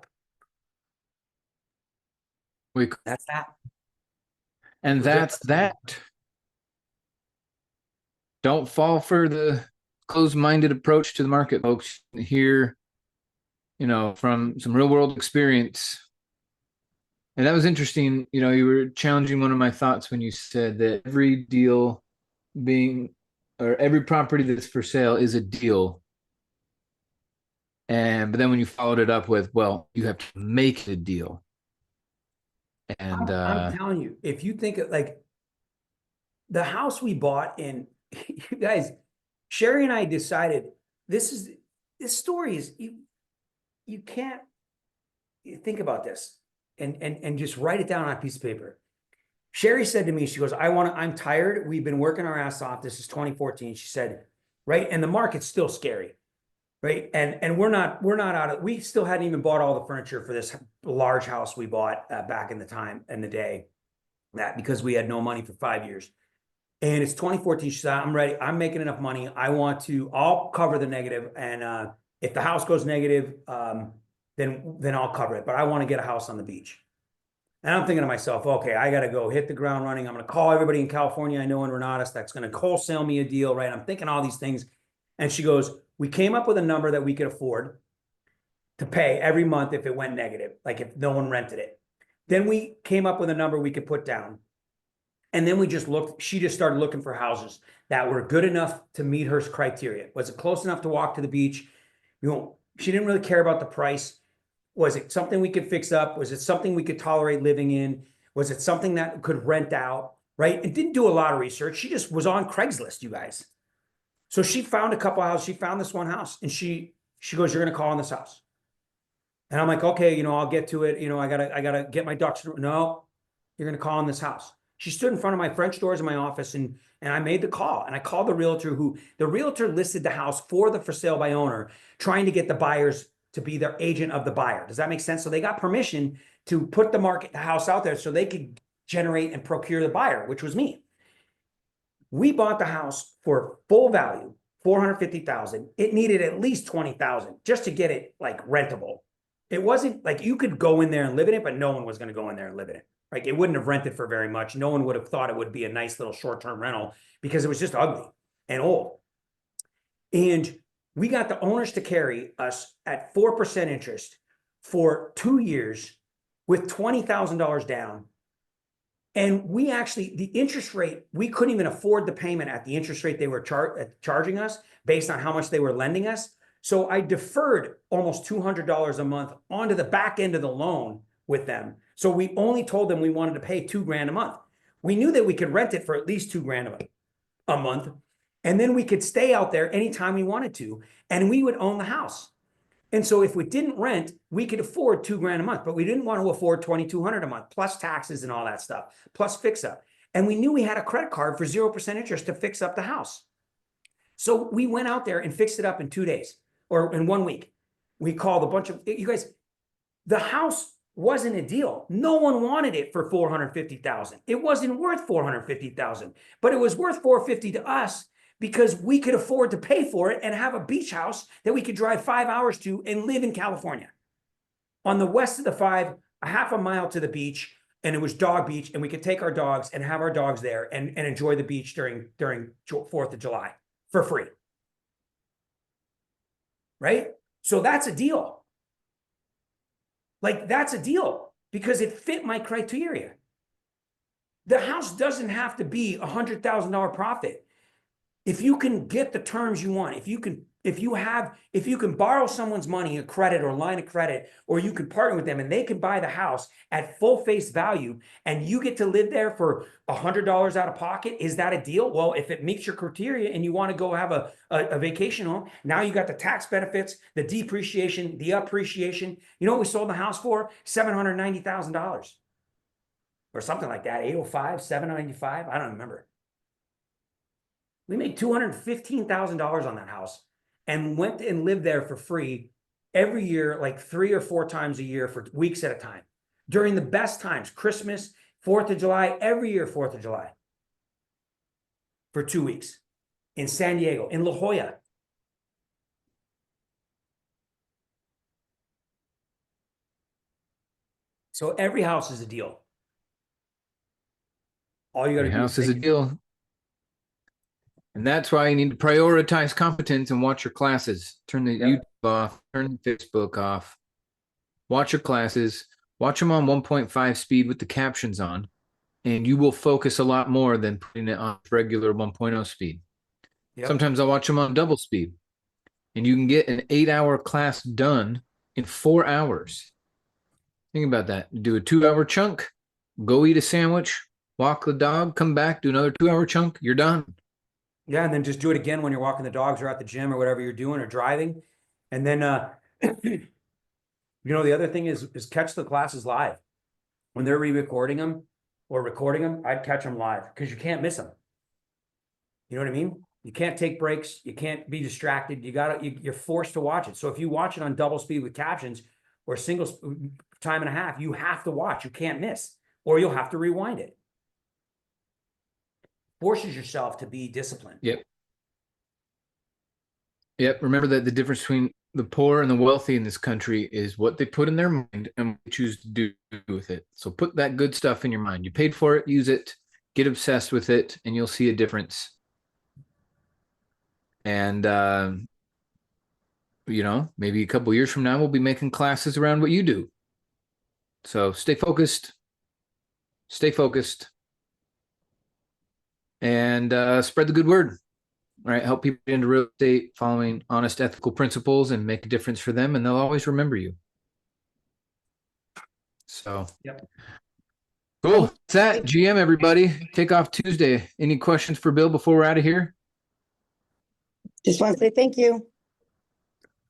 that's that. And that's that. Don't fall for the closed-minded approach to the market, folks. Here, from some real-world experience. And that was interesting. You were challenging one of my thoughts when you said that every deal or every property that's for sale is a deal. But then when you followed it up with, well, you have to make a deal. And I'm telling you, if you think of like the house we bought in, you guys, Sherry and I decided this story is, you can't think about this and just write it down on a piece of paper. Sherry said to me, she goes, I'm tired. We've been working our ass off. This is 2014. She said, right. And the market's still scary. Right. And we're not out of, we still hadn't even bought all the furniture for this large house we bought back in the day, because we had no money for 5 years. And it's 2014. She said, I'm ready. I'm making enough money. I'll cover the negative. And if the house goes negative, then I'll cover it. But I want to get a house on the beach. And I'm thinking to myself, okay, I got to go hit the ground running. I'm going to call everybody in California I know in Renatus that's going to wholesale me a deal, right? I'm thinking all these things. And she goes, we came up with a number that we could afford to pay every month if it went negative, like if no one rented it. Then we came up with a number we could put down. And then we just looked, she just started looking for houses that were good enough to meet her criteria. Was it close enough to walk to the beach? You know, she didn't really care about the price. Was it something we could fix up? Was it something we could tolerate living in? Was it something that could rent out, right? It didn't do a lot of research. She just was on Craigslist, you guys. So she found a couple houses. She found this one house and she goes, you're going to call on this house. And I'm like, okay, you know, I'll get to it. You know, I gotta get my ducks. No, you're going to call on this house. She stood in front of my French doors in my office and I made the call and I called the realtor listed the house for the for sale by owner, trying to get the buyers to be their agent of the buyer. Does that make sense? So they got permission to put the house out there so they could generate and procure the buyer, which was me. We bought the house for full value, $450,000. It needed at least $20,000 just to get it like rentable. It wasn't like you could go in there and live in it, but no one was going to go in there and live in it. Like it wouldn't have rented for very much. No one would have thought it would be a nice little short-term rental because it was just ugly and old. And we got the owners to carry us at 4% interest for 2 years with $20,000 down. And we actually, the interest rate, we couldn't even afford the payment at the interest rate they were charging us based on how much they were lending us. So I deferred almost $200 a month onto the back end of the loan with them. So we only told them we wanted to pay $2,000 a month. We knew that we could rent it for at least $2,000 a month. And then we could stay out there anytime we wanted to, and we would own the house. And so if we didn't rent, we could afford $2,000 a month, but we didn't want to afford $2,200 a month, plus taxes and all that stuff, plus fix up. And we knew we had a credit card for 0% interest to fix up the house. So we went out there and fixed it up in 2 days or in 1 week. We called a bunch of, you guys, the house wasn't a deal. No one wanted it for $450,000. It wasn't worth $450,000, but it was worth $450,000 to us because we could afford to pay for it and have a beach house that we could drive 5 hours to and live in California. On the west of the 5, a half a mile to the beach, and it was dog beach, and we could take our dogs and have our dogs there and enjoy the beach during 4th of July for free. Right? So that's a deal. Like, that's a deal because it fit my criteria. The house doesn't have to be $100,000 profit. If you can get the terms you want, if you can borrow someone's money, a credit or line of credit, or you can partner with them and they can buy the house at full face value and you get to live there for $100 out of pocket, is that a deal? Well, if it meets your criteria and you want to go have a vacation home, now you got the tax benefits, the depreciation, the appreciation. You know what we sold the house for? $790,000 or something like that. 805, 795. I don't remember. We made $215,000 on that house and went and lived there for free every year, like 3 or 4 times a year for weeks at a time. During the best times, Christmas, 4th of July, every year, 4th of July, for 2 weeks in San Diego, in La Jolla. So every house is a deal. All you got to do house is a deal. And that's why you need to prioritize competence and watch your classes. Turn the YouTube off, turn the Facebook off. Watch your classes. Watch them on 1.5 speed with the captions on, and you will focus a lot more than putting it on regular 1.0 speed. Yep. Sometimes I watch them on double speed, and you can get an 8-hour class done in 4 hours. Think about that. Do a 2-hour chunk, go eat a sandwich, walk the dog, come back, do another 2-hour chunk, you're done. Yeah, and then just do it again when you're walking the dogs or at the gym or whatever you're doing or driving. And then, you know, the other thing is catch the classes live. When they're re-recording them or recording them, I'd catch them live because you can't miss them. You know what I mean? You can't take breaks. You can't be distracted. You're forced to watch it. So if you watch it on double speed with captions or single time and a half, you have to watch. You can't miss, or you'll have to rewind it. Forces yourself to be disciplined. Yep. Yep. Remember that the difference between the poor and the wealthy in this country is what they put in their mind and what they choose to do with it. So put that good stuff in your mind. You paid for it, use it, get obsessed with it, and you'll see a difference. And maybe a couple years from now, we'll be making classes around what you do. So stay focused, and spread the good word. All right, help people get into real estate following honest, ethical principles and make a difference for them, and they'll always remember you. So, Yep. Cool. That's that. GM, everybody. Take off Tuesday. Any questions for Bill before we're out of here? Just want to say thank you.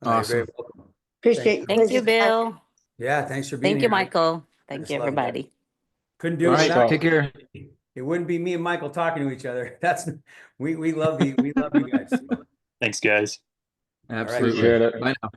Awesome. You're very welcome. Appreciate. Thank you, Bill. Yeah, thanks for being Thank here. you, Michael. I Thank just you, love you guys. everybody. Couldn't do All it right. without Take you. care. It wouldn't be me and Michael talking to each other. We love you guys. Thanks, guys. Absolutely. Appreciate it. Bye now.